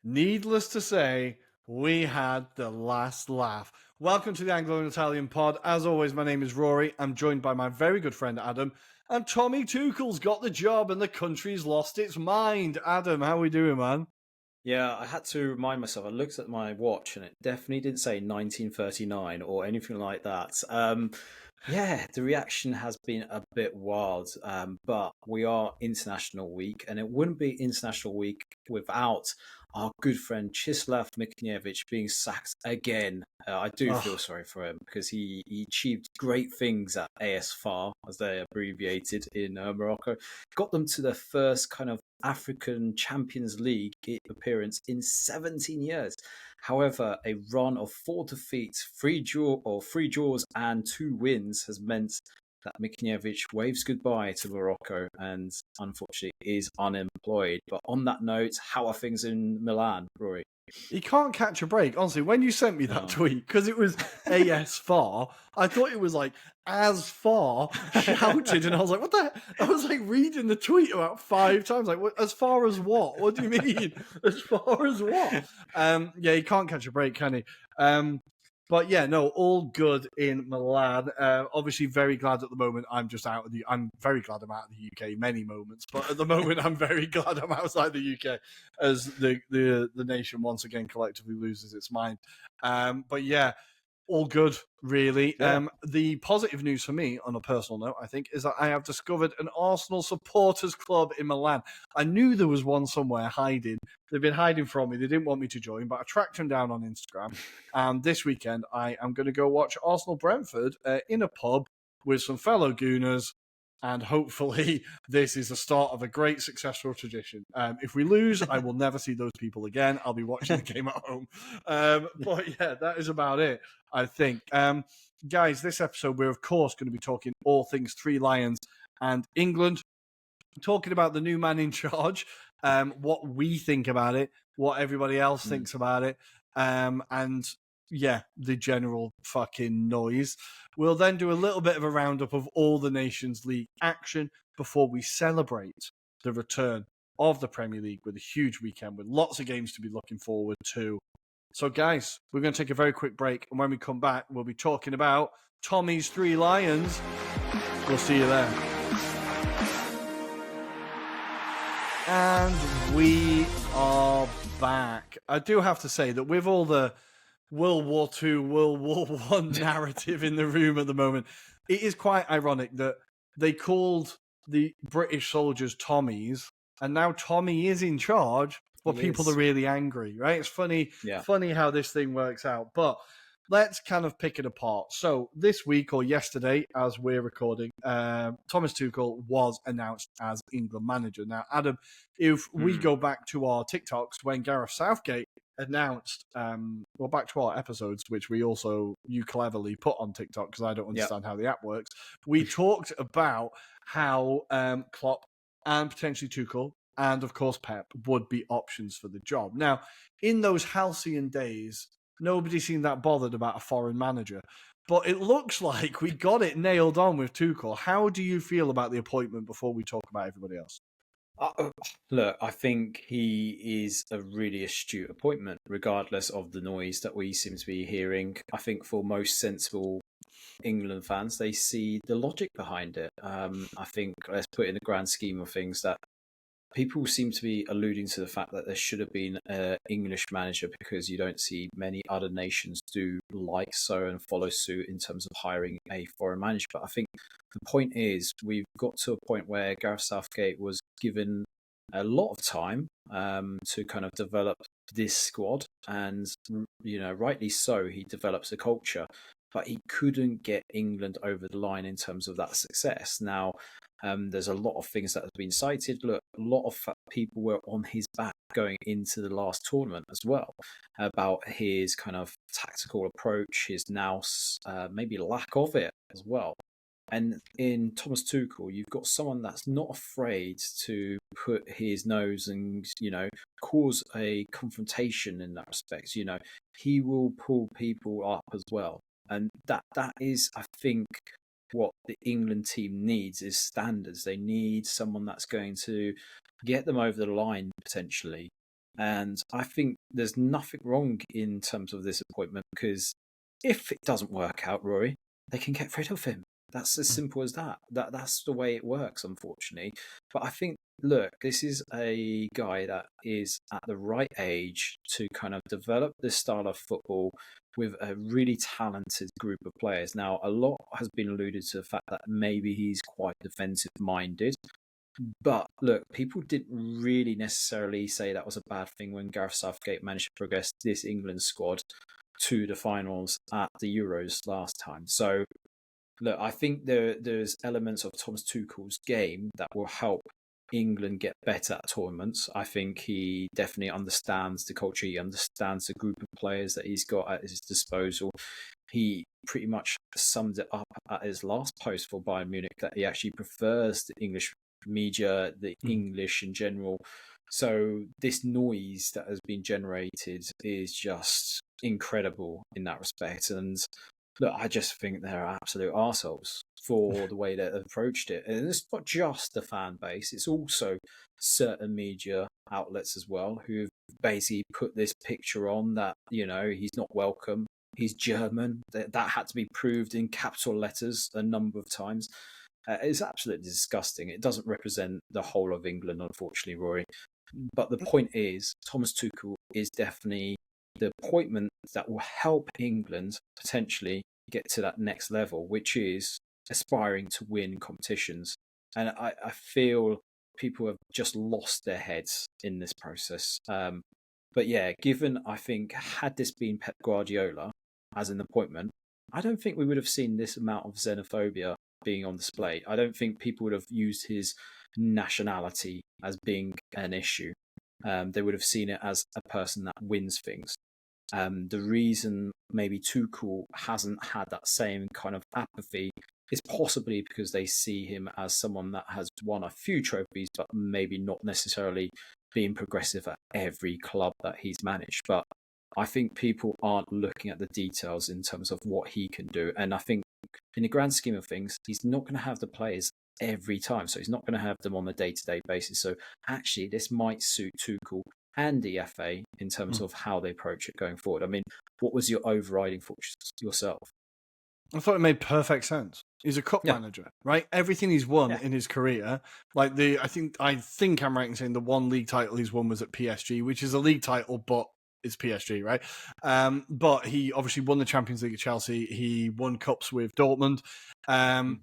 Needless to say, we had the last laugh. Welcome to the Anglo-Italian pod. As always, my name is Rory. I'm joined by my very good friend Adam. And Tommy Tuchel's got the job and the country's lost its mind. Adam, how we doing, man? Yeah, I had to remind myself. I looked at my watch and it definitely didn't say 1939 or anything like that. Yeah, the reaction has been a bit wild, but we are International Week, and it wouldn't be International Week without our good friend Chislav Miknievich being sacked again. I do feel Oh, sorry for him because he achieved great things at AS as they abbreviated in Morocco. Got them to their first kind of African Champions League appearance in 17 years. However, a run of 4 defeats, three draws, and 2 wins has meant that Miknievich waves goodbye to Morocco and unfortunately is unemployed. But on that note, how are things in Milan, Rory? he can't catch a break. Honestly, when you sent me that No. tweet, because it was AS far, I thought it was like as far shouted, and I was like, what the? I was like reading the tweet about 5 times, like, what, as far as what? What do you mean? As far as what? Yeah, he can't catch a break, can he? But yeah, no, all good in Milan. Obviously, very glad at the moment. I'm very glad I'm out of the UK. Many moments, but at the moment, I'm very glad I'm outside the UK as the nation once again collectively loses its mind. But yeah, all good, really. Yeah. The positive news for me, on a personal note, I think, is that I have discovered an Arsenal supporters club in Milan. I knew there was one somewhere hiding. They've been hiding from me. They didn't want me to join, but I tracked them down on Instagram. And this weekend, I am going to go watch Arsenal Brentford in a pub with some fellow Gooners. And hopefully, this is the start of a great successful tradition. If we lose, I will never see those people again. I'll be watching the game at home. But yeah, that is about it, I think. Guys, this episode, we're of course going to be talking all things Three Lions and England, talking about the new man in charge, what we think about it, what everybody else Mm. thinks about it, and yeah, the general fucking noise. We'll then do a little bit of a roundup of all the Nations League action before we celebrate the return of the Premier League with a huge weekend with lots of games to be looking forward to. So, guys, we're going to take a very quick break, and when we come back, we'll be talking about Tommy's Three Lions. We'll see you there. And we are back. I do have to say that with all the World War II, World War One narrative in the room at the moment, it is quite ironic that they called the British soldiers Tommies, and now Tommy is in charge, but He people are is. really angry, right? It's Yeah. funny how this thing works out. But let's kind of pick it apart. So this week or yesterday, as we're recording, Thomas Tuchel was announced as England manager. Now, Adam, if we Mm. go back to our TikToks when Gareth Southgate announced, well, back to our episodes, which you cleverly put on TikTok because I don't Yeah. understand how the app works. We talked about how Klopp and potentially Tuchel and of course Pep would be options for the job. Now, in those halcyon days, nobody seemed that bothered about a foreign manager. But it looks like we got it nailed on with Tuchel. How do you feel about the appointment before we talk about everybody else? Uh, Look, I think he is a really astute appointment, regardless of the noise that we seem to be hearing. I think for most sensible England fans, they see the logic behind it. I think, let's put in the grand scheme of things, that people seem to be alluding to the fact that there should have been an English manager because you don't see many other nations do like so and follow suit in terms of hiring a foreign manager. But I think the point is we've got to a point where Gareth Southgate was given a lot of time to kind of develop this squad, and rightly so, he develops a culture, but he couldn't get England over the line in terms of that success. Now, there's a lot of things that have been cited. Look, a lot of people were on his back going into the last tournament as well about his kind of tactical approach, his nous, maybe lack of it as well. And in Thomas Tuchel, you've got someone that's not afraid to put his nose and, cause a confrontation in that respect. He will pull people up as well. And that is, I think, what the England team needs is standards. They need someone that's going to get them over the line potentially, And I think there's nothing wrong in terms of this appointment, because if it doesn't work out, Rory, they can get rid of him. That's as simple as that. That's the way it works, unfortunately. But I think, look, this is a guy that is at the right age to kind of develop this style of football with a really talented group of players. Now, a lot has been alluded to the fact that maybe he's quite defensive minded. But look, people didn't really necessarily say that was a bad thing when Gareth Southgate managed to progress this England squad to the finals at the Euros last time. So, look, I think there's elements of Thomas Tuchel's game that will help England get better at tournaments. I think he definitely understands the culture. He understands the group of players that he's got at his disposal. He pretty much summed it up at his last post for Bayern Munich that he actually prefers the English media, the English in general. So this noise that has been generated is just incredible in that respect. And look, I just think they're absolute arseholes for the way they've approached it. And it's not just the fan base, it's also certain media outlets as well who've basically put this picture on that, he's not welcome. He's German. That had to be proved in capital letters a number of times. It's absolutely disgusting. It doesn't represent the whole of England, unfortunately, Rory. But the point is, Thomas Tuchel is definitely the appointment that will help England potentially get to that next level, which is aspiring to win competitions. And I feel people have just lost their heads in this process. But yeah, given, I think, had this been Pep Guardiola as an appointment, I don't think we would have seen this amount of xenophobia being on display. I don't think people would have used his nationality as being an issue. They would have seen it as a person that wins things. The reason maybe Tuchel hasn't had that same kind of apathy is possibly because they see him as someone that has won a few trophies, but maybe not necessarily being progressive at every club that he's managed. But I think people aren't looking at the details in terms of what he can do. And I think in the grand scheme of things, he's not going to have the players every time. So he's not going to have them on a day-to-day basis. So actually, this might suit Tuchel and the FA in terms of how they approach it going forward. I mean, what was your overriding thoughts yourself? I thought it made perfect sense. He's a cup manager, right? Everything he's won in his career, like I think I'm right in saying the one league title he's won was at PSG, which is a league title, but it's PSG, right? But he obviously won the Champions League at Chelsea. He won cups with Dortmund.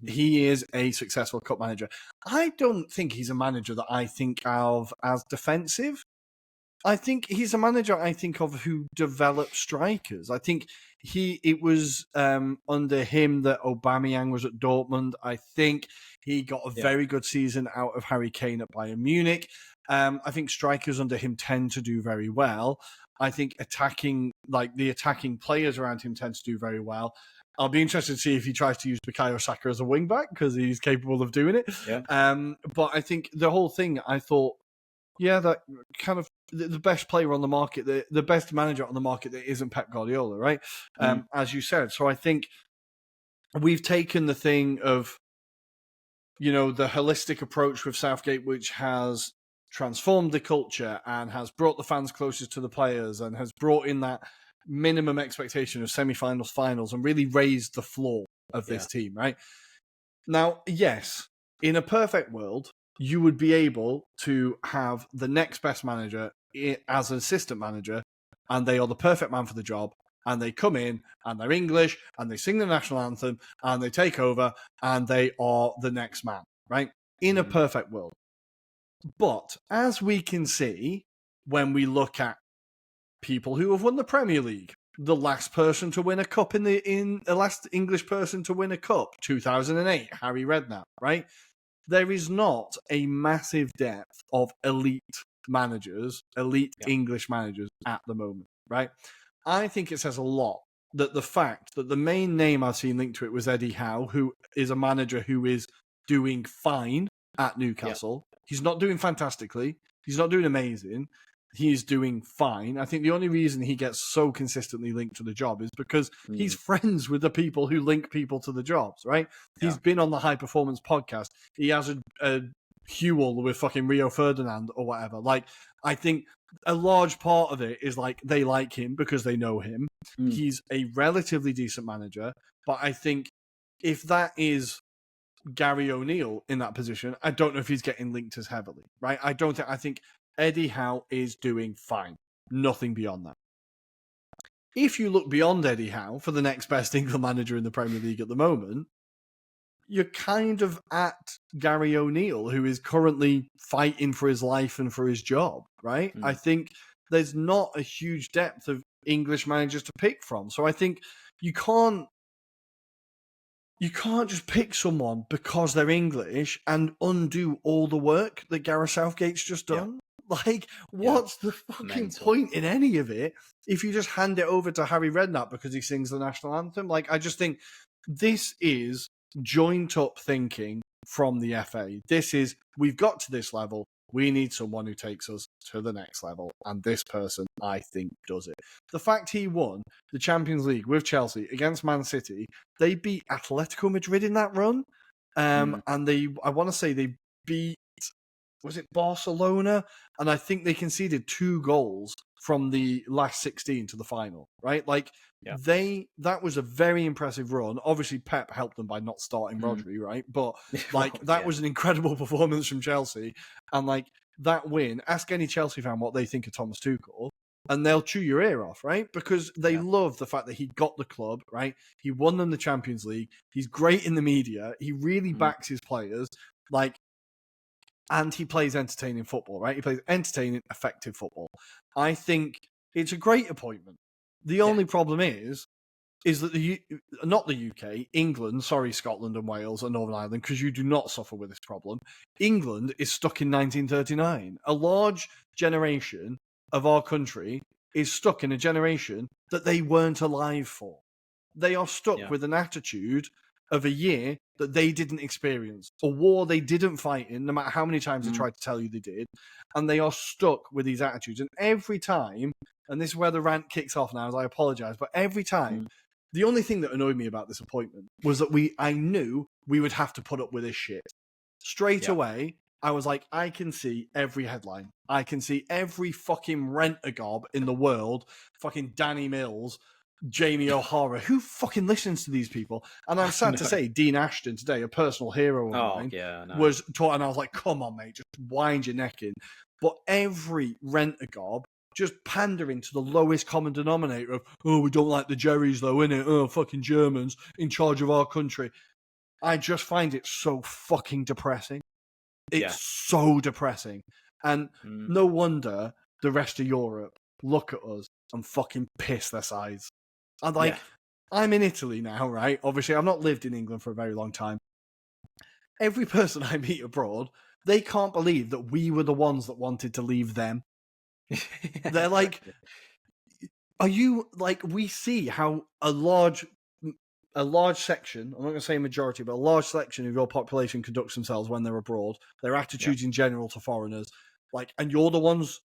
He is a successful cup manager. I don't think he's a manager that I think of as defensive. I think he's a manager I think of who developed strikers. I think it was under him that Aubameyang was at Dortmund. I think he got a very good season out of Harry Kane at Bayern Munich. I think strikers under him tend to do very well. I think the attacking players around him tend to do very well. I'll be interested to see if he tries to use Bukayo Saka as a wing back because he's capable of doing it. Yeah. But I think the whole thing, I thought, that kind of the best player on the market, the best manager on the market that isn't Pep Guardiola, right? As you said. So I think we've taken the thing of, the holistic approach with Southgate, which has transformed the culture and has brought the fans closer to the players and has brought in that minimum expectation of semi-finals, finals, and really raised the floor of this team, right? Now, yes, in a perfect world, you would be able to have the next best manager as an assistant manager, and they are the perfect man for the job, and they come in, and they're English, and they sing the national anthem, and they take over, and they are the next man, right? In a perfect world. But as we can see, when we look at people who have won the Premier League, the last person to win a cup in the last English person to win a cup, 2008, Harry Redknapp, right? There is not a massive depth of elite managers, English managers at the moment, right? I think it says a lot that the fact that the main name I've seen linked to it was Eddie Howe, who is a manager who is doing fine at Newcastle. He's not doing fantastically. He's not doing amazing. He's doing fine. I think the only reason he gets so consistently linked to the job is because he's friends with the people who link people to the jobs, right? He's been on the High Performance podcast. He has a Huel with fucking Rio Ferdinand or whatever. Like, I think a large part of it is like they like him because they know him. He's a relatively decent manager, but I think if that is Gary O'Neill in that position, I don't know if he's getting linked as heavily, right? I think Eddie Howe is doing fine. Nothing beyond that. If you look beyond Eddie Howe for the next best England manager in the Premier League at the moment, you're kind of at Gary O'Neill, who is currently fighting for his life and for his job, right? I think there's not a huge depth of English managers to pick from. So I think you can't just pick someone because they're English and undo all the work that Gareth Southgate's just done. Like, what's the fucking point in any of it if you just hand it over to Harry Redknapp because he sings the national anthem? Like, I just think this is joint up thinking from the FA. This is, we've got to this level, we need someone who takes us to the next level, and this person, I think, does it. The fact he won the Champions League with Chelsea against Man City, they beat Atletico Madrid in that run, and I want to say they beat, was it Barcelona? And I think they conceded 2 goals from the last 16 to the final, right? Like, that was a very impressive run. Obviously, Pep helped them by not starting Rodri, right? But like, that was an incredible performance from Chelsea. And like, that win, ask any Chelsea fan what they think of Thomas Tuchel, and they'll chew your ear off, right? Because they love the fact that he got the club, right? He won them the Champions League. He's great in the media. He really backs his players. Like, and he plays entertaining football, right? He plays entertaining, effective football. I think it's a great appointment. The only problem is that not the UK, England, sorry, Scotland and Wales and Northern Ireland, because you do not suffer with this problem. England is stuck in 1939. A large generation of our country is stuck in a generation that they weren't alive for. They are stuck with an attitude of a year that they didn't experience, a war they didn't fight in, no matter how many times they tried to tell you they did, and they are stuck with these attitudes. And every time, and this is where the rant kicks off now, as I apologise, but every time, the only thing that annoyed me about this appointment was that I knew we would have to put up with this shit. Straight away, I was like, I can see every headline. I can see every fucking rent-a-gob in the world, fucking Danny Mills, Jamie O'Hara. Who fucking listens to these people? And I'm sad to say, Dean Ashton today, a personal hero of mine, was taught, and I was like, come on, mate, just wind your neck in. But every rent-a-gob just pandering to the lowest common denominator of, oh, we don't like the Jerrys though, innit? Oh, fucking Germans in charge of our country. I just find it so fucking depressing. It's so depressing. And no wonder the rest of Europe look at us and fucking piss their sides. And like, I'm in Italy now, right? Obviously, I've not lived in England for a very long time. Every person I meet abroad, they can't believe that we were the ones that wanted to leave them. They're like, are you, like, we see how a large section, I'm not going to say a majority, but a large section of your population conducts themselves when they're abroad, their attitudes in general to foreigners, like, and you're the ones,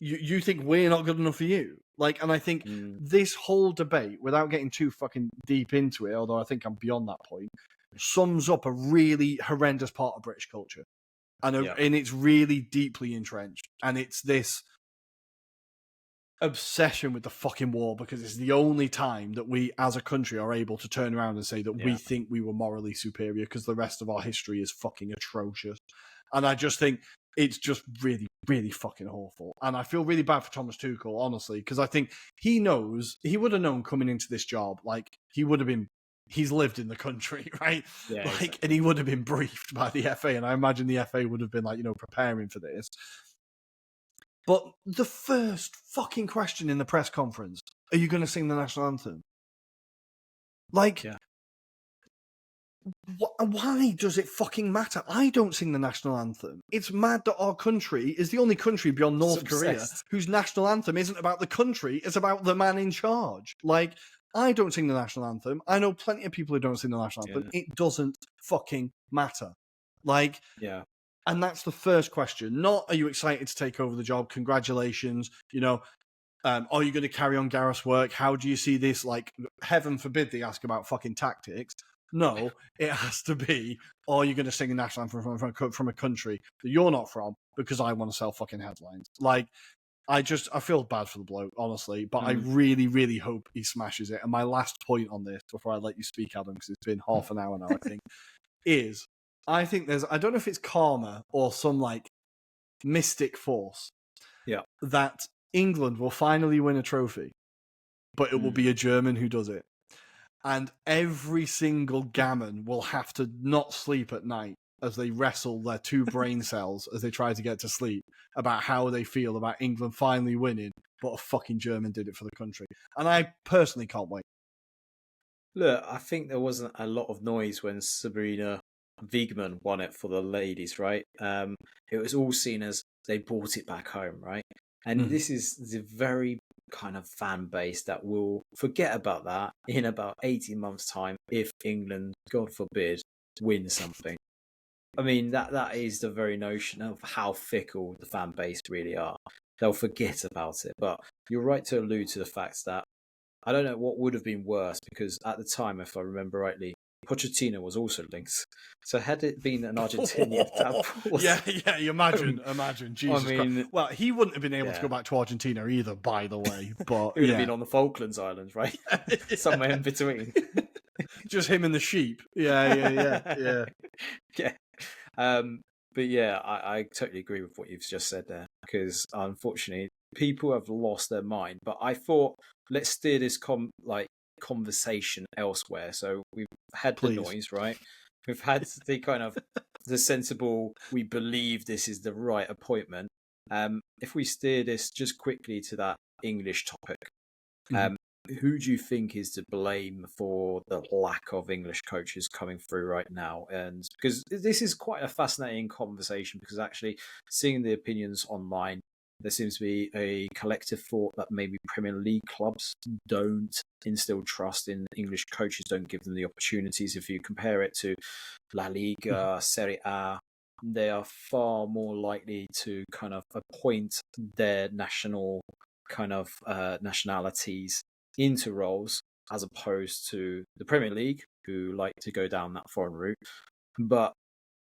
you think we're not good enough for you. Like, and I think this whole debate, without getting too fucking deep into it, although I think I'm beyond that point, sums up a really horrendous part of British culture. And it's really deeply entrenched. And it's this obsession with the fucking war, because it's the only time that we as a country are able to turn around and say that we think we were morally superior, because the rest of our history is fucking atrocious. And I just think it's just really, really fucking awful. And I feel really bad for Thomas Tuchel, honestly, because I think he would have known coming into this job, like, he's lived in the country, right? Yeah, like, exactly. and he would have been briefed by the FA, and I imagine the FA would have been like, preparing for this. But the first fucking question in the press conference, are you going to sing the national anthem? Like, why does it fucking matter? I don't sing the national anthem. It's mad that our country is the only country beyond North Korea whose national anthem isn't about the country, it's about the man in charge. Like, I don't sing the national anthem. I know plenty of people who don't sing the national anthem. It doesn't fucking matter. Like, and that's the first question. Not, are you excited to take over the job? Congratulations. Are you going to carry on Gareth's work? How do you see this? Like, heaven forbid they ask about fucking tactics. No, it has to be, or you're going to sing a national anthem from a country that you're not from because I want to sell fucking headlines. Like, I feel bad for the bloke, honestly, but I really, really hope he smashes it. And my last point on this, before I let you speak, Adam, because it's been half an hour now, I think, is I think I don't know if it's karma or some like mystic force that England will finally win a trophy, but it will be a German who does it. And every single gammon will have to not sleep at night as they wrestle their two brain cells as they try to get to sleep about how they feel about England finally winning, but a fucking German did it for the country. And I personally can't wait. Look, I think there wasn't a lot of noise when Sabrina Wiegman won it for the ladies, right? It was all seen as they brought it back home, right? And this is the very kind of fan base that will forget about that in about 18 months' time if England, God forbid, win something. I mean, that is the very notion of how fickle the fan base really are. They'll forget about it. But you're right to allude to the fact that I don't know what would have been worse, because at the time, if I remember rightly, Pochettino was also linked. So had it been an Argentinian, yeah, you imagine, Jesus Christ. Well, he wouldn't have been able to go back to Argentina either, by the way. But he would have been on the Falklands Islands, right? Somewhere in between. Just him and the sheep. Yeah. But yeah, I totally agree with what you've just said there, because unfortunately, people have lost their mind. But I thought, let's steer this conversation elsewhere. So we've had the noise, right? We've had the kind of the sensible, we believe this is the right appointment. If we steer this just quickly to that English topic, who do you think is to blame for the lack of English coaches coming through right now? And because this is quite a fascinating conversation, because actually seeing the opinions online, there seems to be a collective thought that maybe Premier League clubs don't instill trust in English coaches, don't give them the opportunities. If you compare it to La Liga, Serie A, they are far more likely to kind of appoint their national kind of nationalities into roles, as opposed to the Premier League, who like to go down that foreign route. But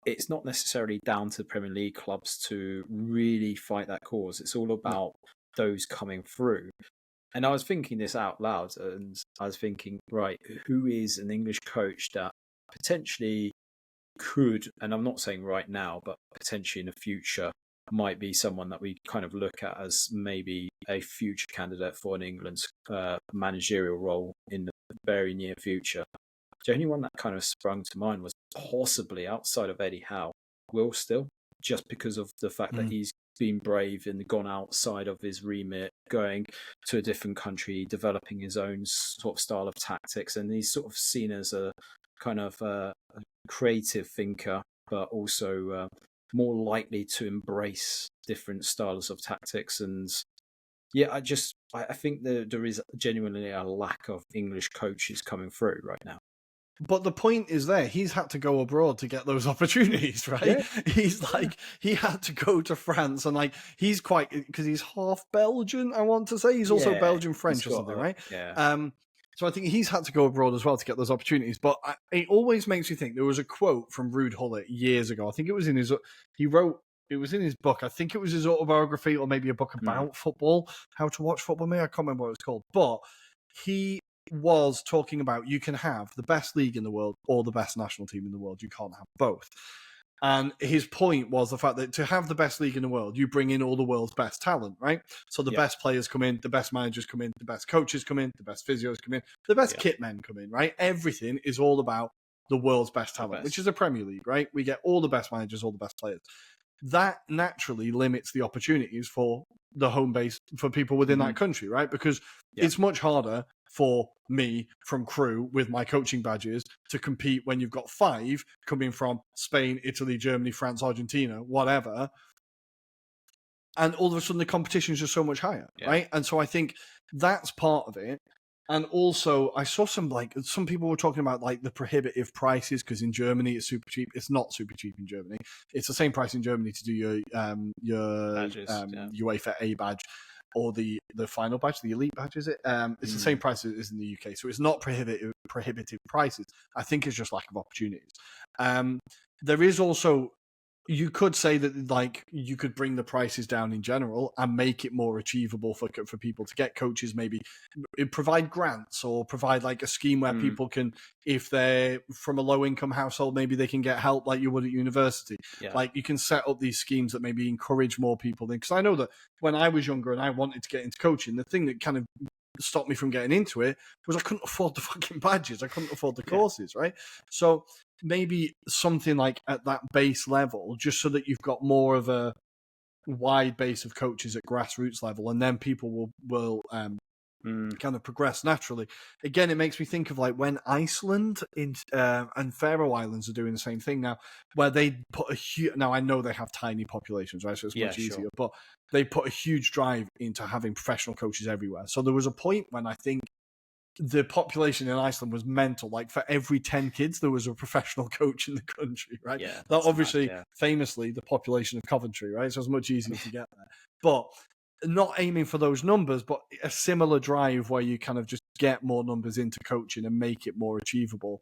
it's not necessarily down to the Premier League clubs to really fight that cause. It's all about those coming through. And I was thinking this out loud, and I was thinking, right, who is an English coach that potentially could, and I'm not saying right now, but potentially in the future, might be someone that we kind of look at as maybe a future candidate for an England's managerial role in the very near future. The only one that kind of sprung to mind was possibly, outside of Eddie Howe, Will Still, just because of the fact that he's been brave and gone outside of his remit, going to a different country, developing his own sort of style of tactics, and he's sort of seen as a kind of a creative thinker, but also more likely to embrace different styles of tactics. And yeah, I think there is genuinely a lack of English coaches coming through right now. But the point is there, he's had to go abroad to get those opportunities, right? Yeah. He's like, he had to go to France, and like, he's quite, because he's half Belgian, I want to say. He's also Belgian French or something, right? Yeah. So I think he's had to go abroad as well to get those opportunities. But it always makes you think. There was a quote from Ruud Gullit years ago. I think it was in his book. I think it was his autobiography, or maybe a book about football, how to watch football. Maybe I can't remember what it was called. But he was talking about, you can have the best league in the world or the best national team in the world. You can't have both. And his point was the fact that to have the best league in the world, you bring in all the world's best talent, right? So the best players come in, the best managers come in, the best coaches come in, the best physios come in, the best kit men come in, right? Everything is all about the world's best talent, which is the Premier League, right? We get all the best managers, all the best players. That naturally limits the opportunities for the home base for people within that country, right? Because it's much harder for me from Crew with my coaching badges to compete when you've got 5 coming from Spain, Italy, Germany, France, Argentina, whatever. And all of a sudden the competition is just so much higher, right? And so I think that's part of it. And also, I saw some people were talking about like the prohibitive prices, because in Germany it's super cheap. It's not super cheap in Germany. It's the same price in Germany to do your badges, UEFA A badge. or the final badge, the elite badge, is it? It's the same price as it is in the UK, so it's not prohibitive prices. I think it's just lack of opportunities. There is also, you could say that like you could bring the prices down in general and make it more achievable for people to get coaches. Maybe provide grants or provide like a scheme where people can, if they're from a low income household, maybe they can get help like you would at university. Yeah. Like you can set up these schemes that maybe encourage more people. Because I know that when I was younger and I wanted to get into coaching, the thing that kind of stopped me from getting into it was I couldn't afford the fucking badges. I couldn't afford the courses, right? So maybe something like at that base level, just so that you've got more of a wide base of coaches at grassroots level, and then people will kind of progress naturally. Again, it makes me think of like when Iceland and Faroe Islands are doing the same thing now, where they put a huge. Now I know they have tiny populations, right? So it's much easier, but they put a huge drive into having professional coaches everywhere. So there was a point when I think the population in Iceland was mental. Like for every 10 kids, there was a professional coach in the country, right? Yeah, that obviously, famously, the population of Coventry, right? So it's much easier to get there. But not aiming for those numbers, but a similar drive where you kind of just get more numbers into coaching and make it more achievable.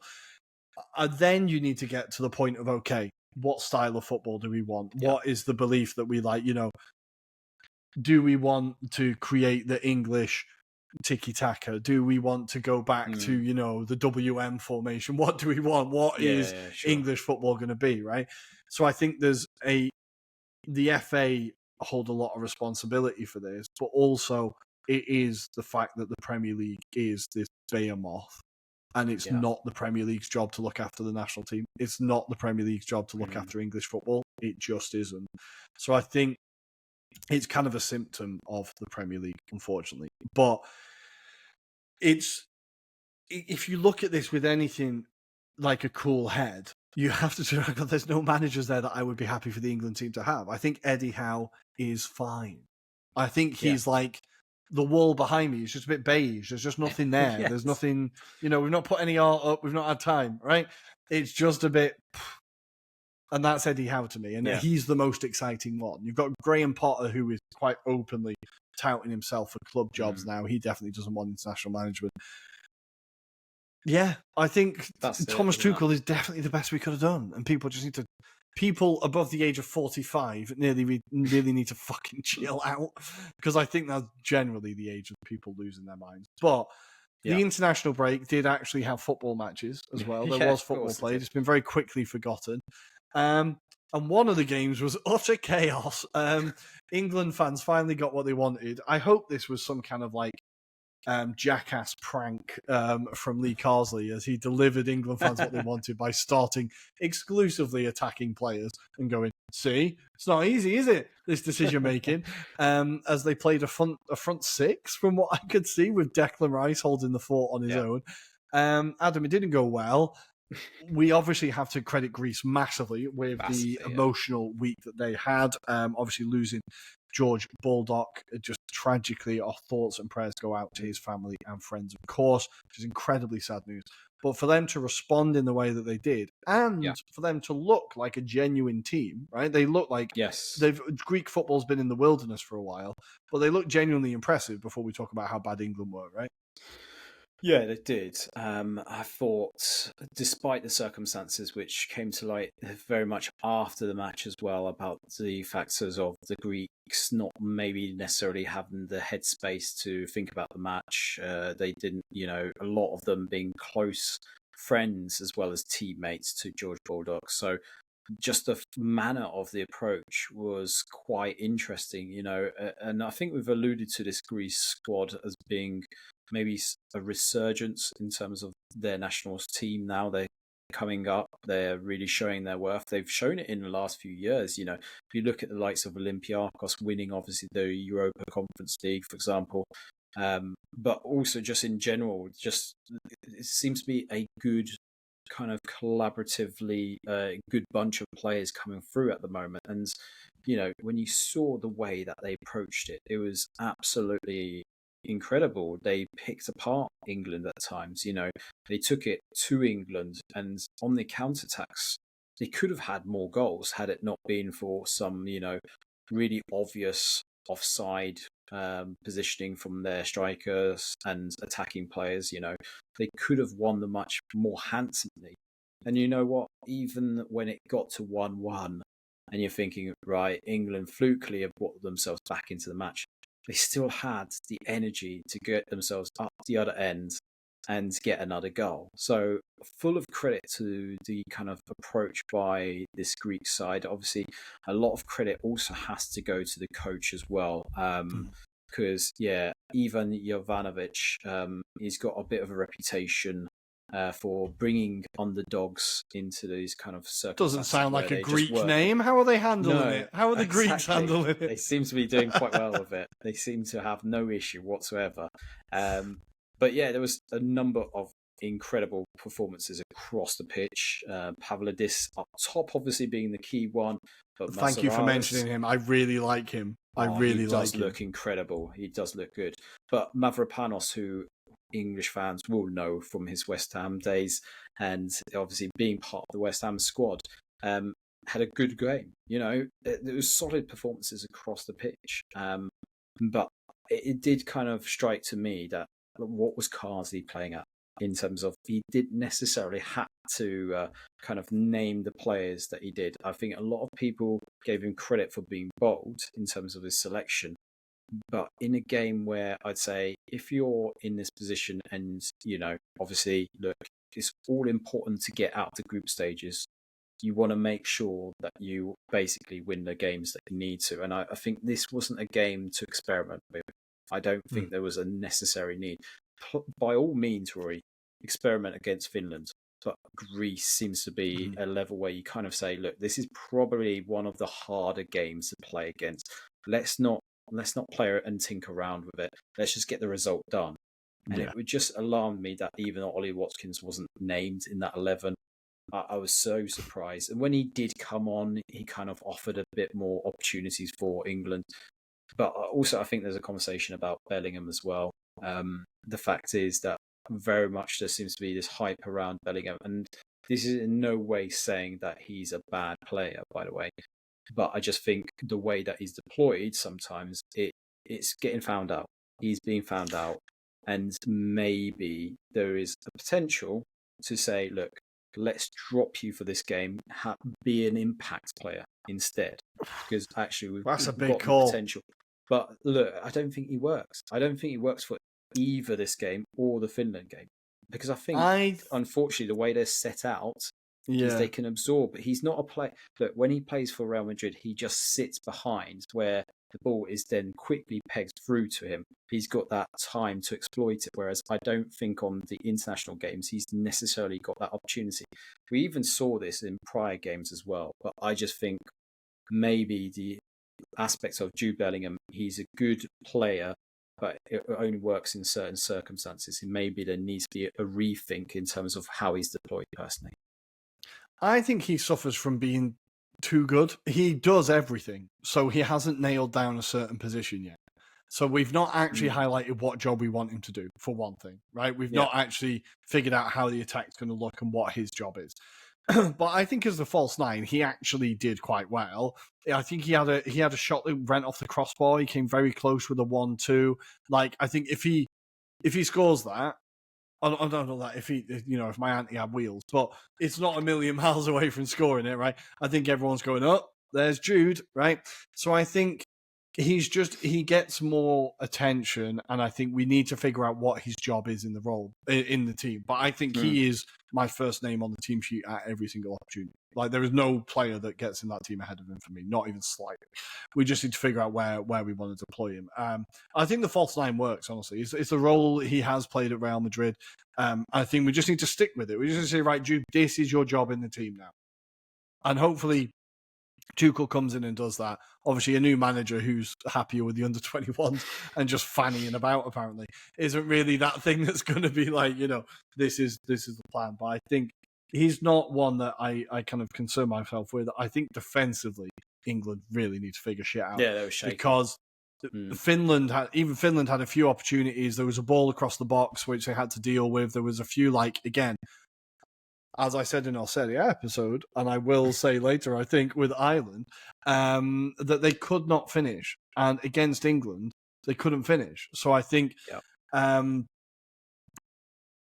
And then you need to get to the point of, okay, what style of football do we want? Yeah. What is the belief that we like? Do we want to create the English tiki-taka? Do we want to go back to, the WM formation? What do we want? What is English football going to be, right? So I think the FA hold a lot of responsibility for this, but also it is the fact that the Premier League is this behemoth, and it's not the Premier League's job to look after the national team. It's not the Premier League's job to look after English football. It just isn't. So I think it's kind of a symptom of the Premier League, unfortunately. But if you look at this with anything like a cool head, you have to there's no managers there that I would be happy for the England team to have. I think Eddie Howe is fine. I think he's like the wall behind me is just a bit beige. There's just nothing there. There's nothing, we've not put any art up. We've not had time, right? It's just a bit... And that's Eddie Howe to me. And he's the most exciting one. You've got Graham Potter, who is quite openly touting himself for club jobs now. He definitely doesn't want international management. Yeah, I think Thomas Tuchel is definitely the best we could have done. And people just need to... People above the age of 45 really need to fucking chill out. Because I think that's generally the age of people losing their minds. But... The international break did actually have football matches as well. There was football played. It's been very quickly forgotten. And one of the games was utter chaos. England fans finally got what they wanted. I hope this was some kind of like jackass prank from Lee Carsley as he delivered England fans what they wanted by starting exclusively attacking players and going, see, it's not easy, is it, this decision making? As they played a front six, from what I could see, with Declan Rice holding the fort on his own. Adam, it didn't go well. We obviously have to credit Greece massively with the emotional week that they had. Obviously losing George Baldock, just tragically, our thoughts and prayers go out to his family and friends, of course, which is incredibly sad news. But for them to respond in the way that they did, and for them to look like a genuine team, right? They look like Greek football's been in the wilderness for a while, but they look genuinely impressive before we talk about how bad England were, right? Yeah, they did. I thought, despite the circumstances which came to light very much after the match as well, about the factors of the Greeks not maybe necessarily having the headspace to think about the match. They didn't, a lot of them being close friends as well as teammates to George Baldock. So just the manner of the approach was quite interesting, and I think we've alluded to this Greece squad as being maybe a resurgence in terms of their national team. Now they're coming up, they're really showing their worth. They've shown it in the last few years. If you look at the likes of Olympiacos winning obviously the Europa Conference League, for example, but also just in general, just it seems to be a good kind of collaboratively good bunch of players coming through at the moment. And when you saw the way that they approached it, it was absolutely incredible. They picked apart England at times. They took it to England, and on the counterattacks, they could have had more goals had it not been for some really obvious offside positioning from their strikers and attacking players. They could have won the match more handsomely. And you know what? Even when it got to 1-1, and you're thinking, right, England flukily have brought themselves back into the match, they still had the energy to get themselves up the other end and get another goal. So full of credit to the kind of approach by this Greek side. Obviously, a lot of credit also has to go to the coach as well. Because, Ivan Jovanovic, he's got a bit of a reputation for bringing underdogs into these kind of circumstances. Doesn't sound like a Greek name. How are they handling it? How are the Greeks handling it? They seem to be doing quite well with it. They seem to have no issue whatsoever. But there was a number of incredible performances across the pitch. Pavlidis up top, obviously being the key one. But thank you for mentioning him. I really like him. He does look incredible. He does look good. But Mavropanos, who English fans will know from his West Ham days, and obviously being part of the West Ham squad, had a good game. There was solid performances across the pitch. But it did kind of strike to me that what was Carsley playing at, in terms of he didn't necessarily have to kind of name the players that he did. I think a lot of people gave him credit for being bold in terms of his selection. But in a game where I'd say if you're in this position and, obviously, look, it's all important to get out the group stages. You want to make sure that you basically win the games that you need to. And I think this wasn't a game to experiment with. I don't think there was a necessary need. By all means, Rory, experiment against Finland. But Greece seems to be a level where you kind of say, look, this is probably one of the harder games to play against. Let's not play and tinker around with it. Let's just get the result done. And it would just alarm me that even Ollie Watkins wasn't named in that 11. I was so surprised. And when he did come on, he kind of offered a bit more opportunities for England. But also, I think there's a conversation about Bellingham as well. The fact is that very much there seems to be this hype around Bellingham. And this is in no way saying that he's a bad player, by the way. But I just think the way that he's deployed, sometimes it's getting found out. He's being found out. And maybe there is a potential to say, look, let's drop you for this game, be an impact player instead. Because actually we've That's a big got call. The potential. But look, I don't think he works. I don't think he works for either this game or the Finland game. Because I think, unfortunately, the way they're set out, is they can absorb. But he's not a player. Look, when he plays for Real Madrid, he just sits behind where the ball is then quickly pegged through to him. He's got that time to exploit it, whereas I don't think on the international games he's necessarily got that opportunity. We even saw this in prior games as well, but I just think maybe the aspects of Jude Bellingham, he's a good player, but it only works in certain circumstances. And maybe there needs to be a rethink in terms of how he's deployed personally. I think he suffers from being too good. He does everything, so he hasn't nailed down a certain position yet. So we've not actually highlighted what job we want him to do, for one thing, right? We've not actually figured out how the attack's going to look and what his job is. But I think as the false nine, he actually did quite well. I think he had a shot that went off the crossbar. He came very close with a 1-2. Like, I think if he scores that, I don't know that if my auntie had wheels, but it's not a million miles away from scoring it, right? I think everyone's going, oh, there's Jude, right? So I think he gets more attention, and I think we need to figure out what his job is in the role in the team. But I think he is my first name on the team sheet at every single opportunity. Like, there is no player that gets in that team ahead of him for me, not even slightly. We just need to figure out where we want to deploy him. I think the false nine works, honestly. It's a role he has played at Real Madrid. I think we just need to stick with it. We just need to say, right, Jude, this is your job in the team now. And hopefully Tuchel comes in and does that. Obviously, a new manager who's happier with the under-21s and just fannying about, apparently, isn't really that thing that's going to be like, this is the plan. But I think he's not one that I kind of concern myself with. I think defensively, England really need to figure shit out. Yeah, they were shaky. Because Finland had a few opportunities. There was a ball across the box, which they had to deal with. There was a few, again, as I said in our Serie A episode, and I will say later, I think, with Ireland, that they could not finish. And against England, They couldn't finish. So I think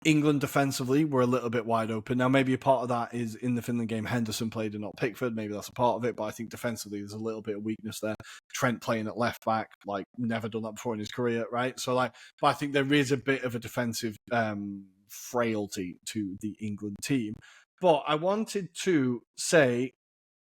England defensively were a little bit wide open. Now, maybe a part of that is in the Finland game, Henderson played and not Pickford. Maybe that's a part of it, but I think defensively there's a little bit of weakness there. Trent playing at left back, like never done that before in his career, right? So, like, but I think there is a bit of a defensive frailty to the England team. But I wanted to say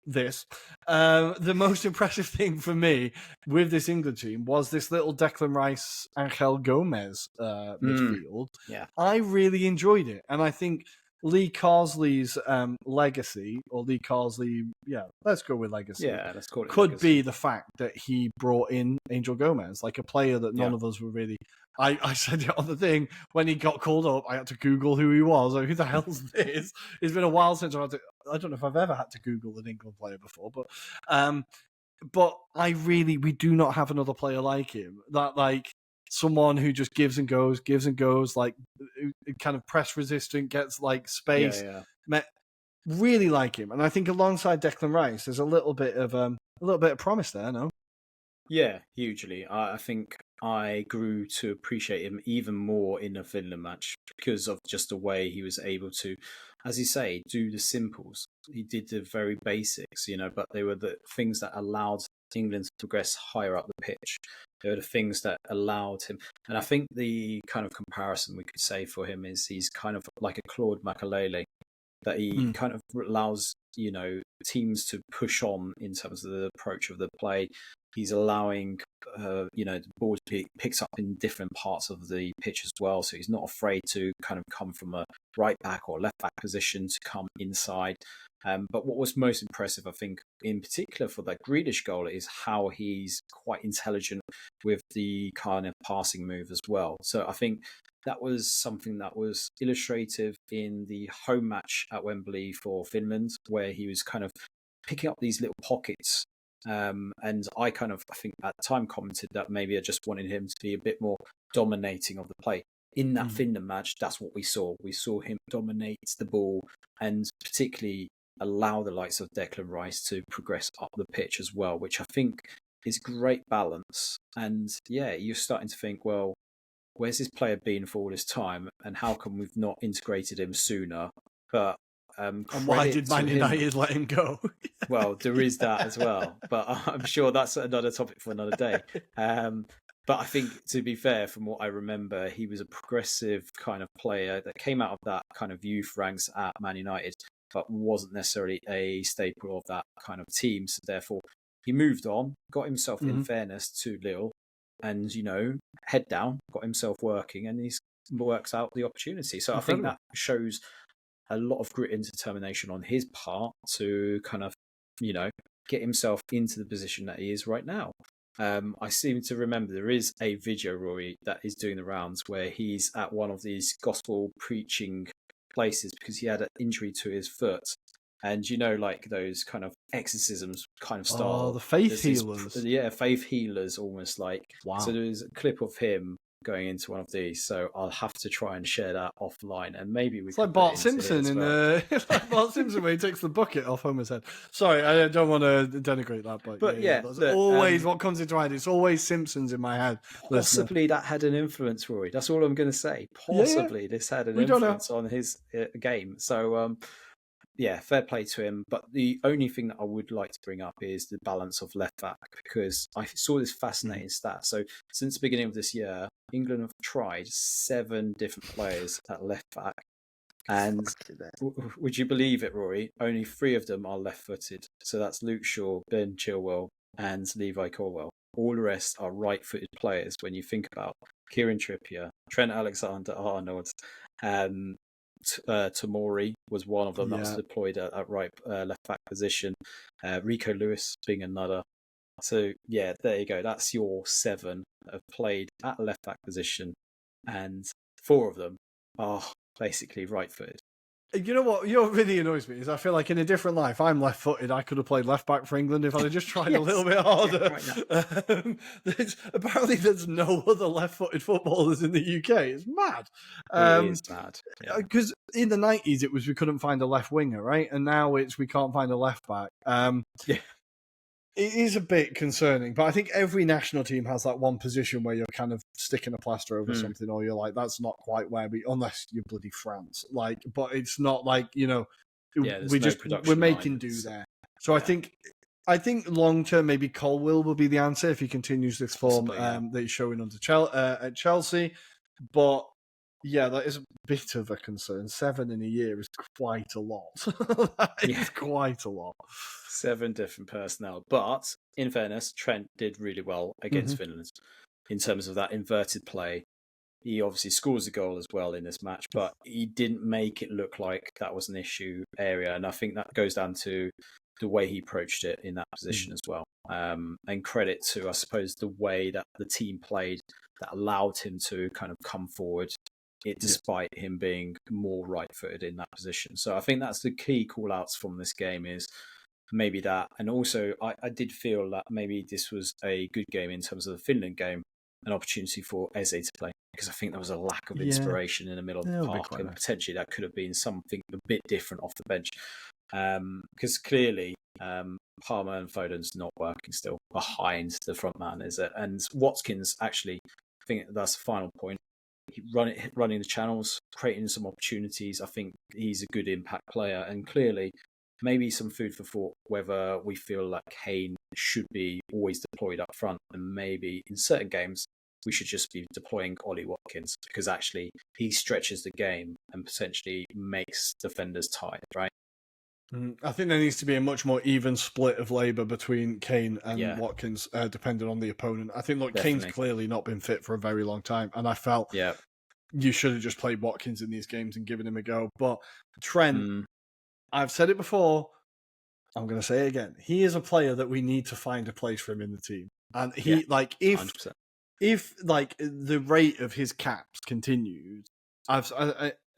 this. The most impressive thing for me with this England team was this little Declan Rice, Angel Gomez midfield. Yeah. I really enjoyed it. And I think Lee Carsley's legacy, or Lee Carsley, let's go with legacy. Yeah, let's call it could legacy. be the fact that he brought in Angel Gomez, like a player that none of us were really... I said it on the thing, when he got called up, I had to Google who he was. Like, who the hell's this? It's been a while since I don't know if I've ever had to Google an England player before, but we do not have another player like him. That, like, someone who just gives and goes, like, kind of press resistant, gets, like, space. Really like him. And I think alongside Declan Rice, there's a little bit of promise there, no? Yeah, hugely. I think I grew to appreciate him even more in the Finland match because of just the way he was able to, as you say, do the simples. He did the very basics, but they were the things that allowed England to progress higher up the pitch. They were the things that allowed him. And I think the kind of comparison we could say for him is he's kind of like a Claude Makelele, that he kind of allows, teams to push on in terms of the approach of the play. He's allowing, the ball to be picked up in different parts of the pitch as well. So he's not afraid to kind of come from a right back or left back position to come inside. But what was most impressive, I think, in particular for that Grealish goal, is how he's quite intelligent with the kind of passing move as well. So I think that was something that was illustrative in the home match at Wembley for Finland, where he was kind of picking up these little pockets. And I think at the time commented that maybe I just wanted him to be a bit more dominating of the play. In that Finland match, that's what we saw. We saw him dominate the ball and particularly allow the likes of Declan Rice to progress up the pitch as well, which I think is great balance. And you're starting to think, well, where's this player been for all this time, and how come we've not integrated him sooner? But and why did Man United let him go? Well, there is that as well, but I'm sure that's another topic for another day. But I think, to be fair, from what I remember, he was a progressive kind of player that came out of that kind of youth ranks at Man United, but wasn't necessarily a staple of that kind of team. So therefore, he moved on, got himself, in fairness, to Lille, and, head down, got himself working, and he works out the opportunity. So I think that shows a lot of grit and determination on his part to kind of, get himself into the position that he is right now. I seem to remember there is a video, Rory, that is doing the rounds where he's at one of these gospel preaching places because he had an injury to his foot. And, like those kind of exorcisms kind of style. Oh, the faith healers. Faith healers, almost like. Wow. So there's a clip of him going into one of these, so I'll have to try and share that offline, and maybe we. It's like Bart Simpson it's like Bart Simpson when he takes the bucket off Homer's head. Sorry, I don't want to denigrate that, but that's always what comes into mind. It's always Simpsons in my head. Possibly that had an influence, Rory. That's all I'm going to say. Possibly this had an influence on his game. So. Fair play to him. But the only thing that I would like to bring up is the balance of left back, because I saw this fascinating stat. So since the beginning of this year, England have tried 7 different players at left back. And would you believe it, Rory? Only 3 of them are left-footed. So that's Luke Shaw, Ben Chilwell, and Levi Colwill. All the rest are right-footed players when you think about Kieran Trippier, Trent Alexander-Arnold, Tomori was one of them that was deployed at left back position. Rico Lewis being another. So there you go. That's your 7 have played at left back position, and 4 of them are basically right footed. You know what really annoys me is I feel like in a different life, I'm left-footed. I could have played left-back for England if I'd have just tried a little bit harder. Apparently, there's no other left-footed footballers in the UK. It's mad. It is mad. Because in the 90s, it was we couldn't find a left winger, right? And now it's we can't find a left-back. It is a bit concerning, but I think every national team has that one position where you're kind of sticking a plaster over something, or you're like, that's not quite where unless you're bloody France. Like, but it's not like, we're making do there. So yeah. I think long term, maybe Colwill will be the answer if he continues this form that he's showing under at Chelsea. But yeah, that is a bit of a concern. 7 in a year is quite a lot. It's quite a lot. 7 different personnel. But in fairness, Trent did really well against Finland in terms of that inverted play. He obviously scores a goal as well in this match, but he didn't make it look like that was an issue area. And I think that goes down to the way he approached it in that position as well. And credit to, I suppose, the way that the team played that allowed him to kind of come forward, despite him being more right-footed in that position. So I think that's the key call-outs from this game is maybe that. And also, I did feel that maybe this was a good game in terms of the Finland game, an opportunity for Eze to play, because I think there was a lack of inspiration in the middle of the park, and potentially that could have been something a bit different off the bench. Because clearly, Palmer and Foden's not working still behind the front man, is it? And Watkins, actually, I think that's the final point. Running the channels, creating some opportunities. I think he's a good impact player, and clearly, maybe some food for thought whether we feel like Kane should be always deployed up front, and maybe in certain games we should just be deploying Ollie Watkins, because actually he stretches the game and potentially makes defenders tired, right? I think there needs to be a much more even split of labour between Kane and Watkins, depending on the opponent. I think, Kane's clearly not been fit for a very long time, and I felt you should have just played Watkins in these games and given him a go. But Trent, I've said it before, I'm going to say it again. He is a player that we need to find a place for him in the team. And he, if the rate of his caps continues,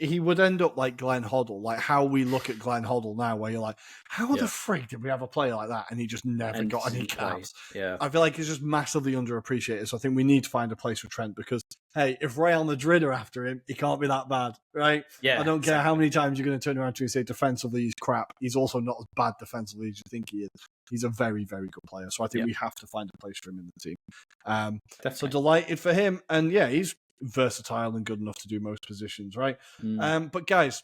he would end up like Glenn Hoddle, like how we look at Glenn Hoddle now, where you're like, how the frig did we have a player like that? And he just never got any caps. Yeah. I feel like he's just massively underappreciated. So I think we need to find a place for Trent, because, hey, if Real Madrid are after him, he can't be that bad, right? Yeah, I don't care how many times you're going to turn around to and say defensively he's crap. He's also not as bad defensively as you think he is. He's a very, very good player. So I think we have to find a place for him in the team. So delighted for him. And yeah, he's versatile and good enough to do most positions, right? But guys,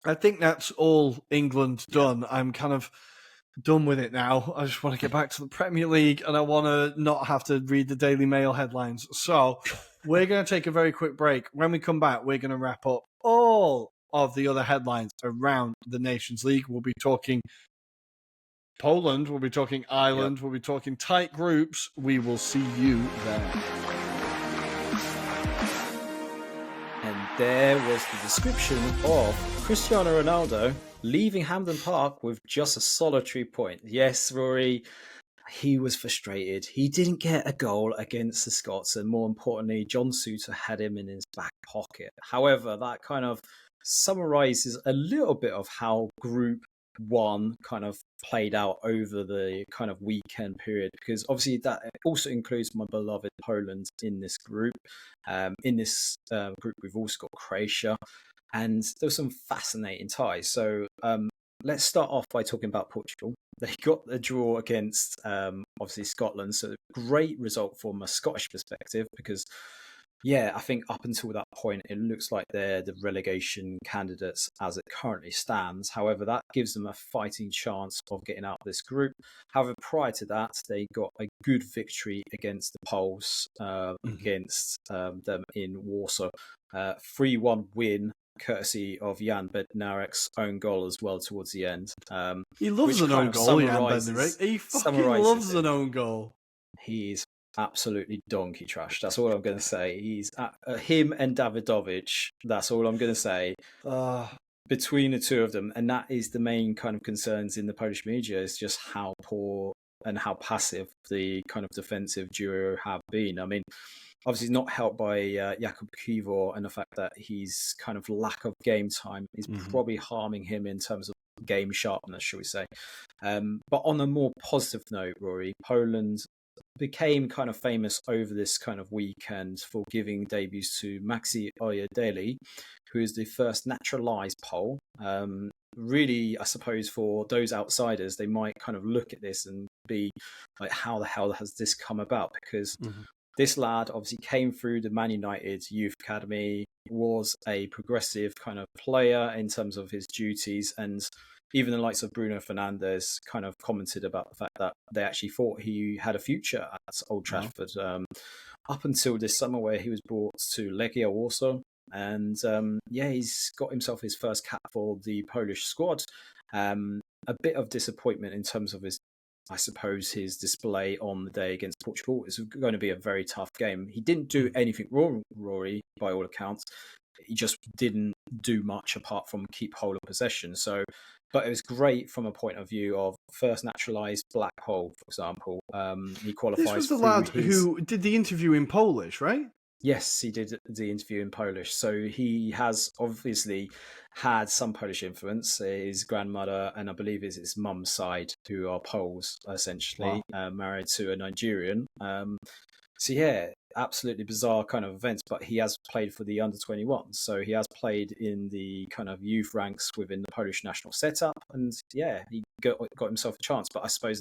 I think that's all England done. I'm kind of done with it now. I just want to get back to the Premier League, and I want to not have to read the Daily Mail headlines. So we're going to take a very quick break. When we come back, we're going to wrap up all of the other headlines around the Nations League. We'll be talking Poland, we'll be talking Ireland, we'll be talking tight groups. We will see you there. And there was the description of Cristiano Ronaldo leaving Hampden Park with just a solitary point. Yes, Rory, he was frustrated. He didn't get a goal against the Scots, and more importantly, John Souttar had him in his back pocket. However, that kind of summarises a little bit of how Group 1 kind of played out over the kind of weekend period, because obviously that also includes my beloved Poland in this group. In this group, we've also got Croatia, and there's some fascinating ties. So let's start off by talking about Portugal. They got the draw against obviously Scotland, so great result from a Scottish perspective, because I think up until that point, it looks like they're the relegation candidates as it currently stands. However, that gives them a fighting chance of getting out of this group. However, prior to that, they got a good victory against the Poles, against them in Warsaw. 3-1 win, courtesy of Jan Bednarek's own goal as well towards the end. He loves an own goal, Jan Bednarek. He fucking loves an own goal. He's absolutely donkey trash. That's all I'm going to say. He's him and Davidovic. That's all I'm going to say. Between the two of them, and that is the main kind of concerns in the Polish media, is just how poor and how passive the kind of defensive duo have been. I mean, obviously not helped by Jakub Kivor, and the fact that his kind of lack of game time is probably harming him in terms of game sharpness, shall we say. But on a more positive note, Rory, Poland became kind of famous over this kind of weekend for giving debuts to Maxi Oyedele, who is the first naturalized Pole. Really, I suppose for those outsiders, they might kind of look at this and be like, how the hell has this come about? Because this lad obviously came through the Man United Youth Academy, was a progressive kind of player in terms of his duties, and even the likes of Bruno Fernandes kind of commented about the fact that they actually thought he had a future at Old Trafford up until this summer, where he was brought to Legia Warsaw. And he's got himself his first cap for the Polish squad. A bit of disappointment in terms of his display on the day against Portugal. It's going to be a very tough game. He didn't do anything wrong, Rory, by all accounts. He just didn't do much apart from keep hold of possession. But it was great from a point of view of first naturalised black hole, for example. He qualifies. This was the lad who did the interview in Polish, right? Yes, he did the interview in Polish. So he has obviously had some Polish influence. His grandmother and I believe it's his mum's side, who are Poles, essentially, married to a Nigerian. Absolutely bizarre kind of events, but he has played for the under-21. So he has played in the kind of youth ranks within the Polish national setup. And he got himself a chance. But I suppose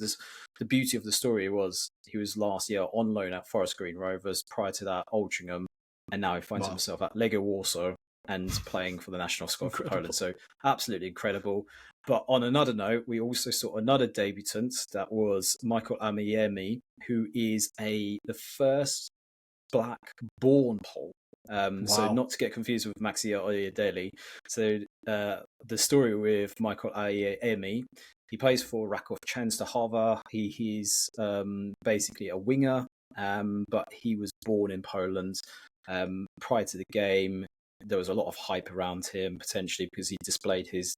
the beauty of the story was he was last year on loan at Forest Green Rovers, prior to that Altrincham, and now he finds himself at Legia Warsaw and playing for the national squad for Poland. So absolutely incredible. But on another note, we also saw another debutant, that was Michael Amiemi, who is the first black-born Pole. So not to get confused with Maxi Oyedele. So the story with Michael Amiemi, he plays for Raków Częstochowa. He's basically a winger, but he was born in Poland. Prior to the game, there was a lot of hype around him, potentially because he displayed his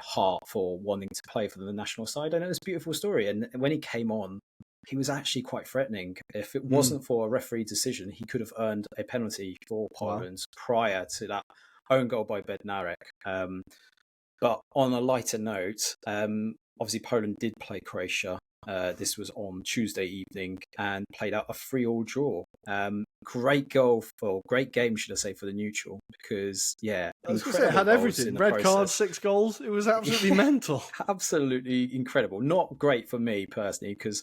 heart for wanting to play for the national side. And it was a beautiful story. And when he came on, he was actually quite threatening. If it wasn't for a referee decision, he could have earned a penalty for Poland prior to that own goal by Bednarek. But on a lighter note, obviously Poland did play Croatia. This was on Tuesday evening and played out a 3-3 draw. Great game, should I say, for the neutral, because I was going to say, it had everything. Red cards, 6 goals. It was absolutely mental. Absolutely incredible. Not great for me personally, because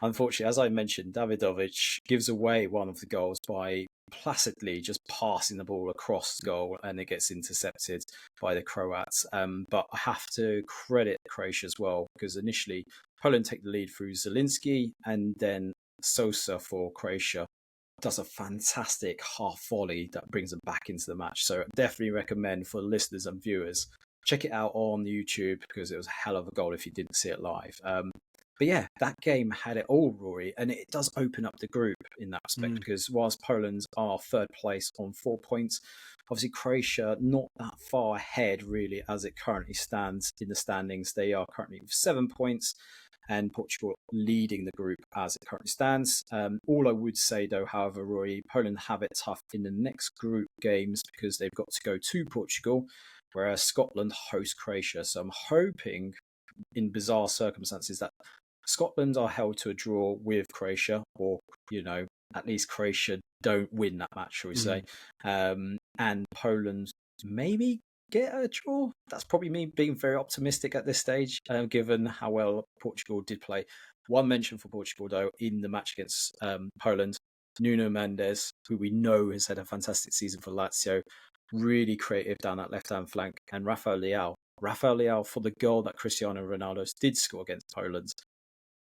unfortunately, as I mentioned, Davidovic gives away one of the goals by placidly just passing the ball across the goal, and it gets intercepted by the Croats. But I have to credit Croatia as well, because initially Poland take the lead through Zielinski, and then Sosa for Croatia does a fantastic half volley that brings them back into the match. So I definitely recommend for listeners and viewers, check it out on YouTube, because it was a hell of a goal if you didn't see it live. But that game had it all, Rory, and it does open up the group in that respect, because whilst Poland are third place on 4 points, obviously Croatia not that far ahead really as it currently stands in the standings. They are currently with 7 points, and Portugal leading the group as it currently stands. All I would say, though, however, Rory, Poland have it tough in the next group games, because they've got to go to Portugal, whereas Scotland host Croatia. So I'm hoping, in bizarre circumstances, that Scotland are held to a draw with Croatia, or, at least Croatia don't win that match, shall we say. And Poland maybe get a draw. That's probably me being very optimistic at this stage, given how well Portugal did play. One mention for Portugal, though, in the match against Poland, Nuno Mendes, who we know has had a fantastic season for Lazio, really creative down that left-hand flank, and Rafael Leao for the goal that Cristiano Ronaldo did score against Poland.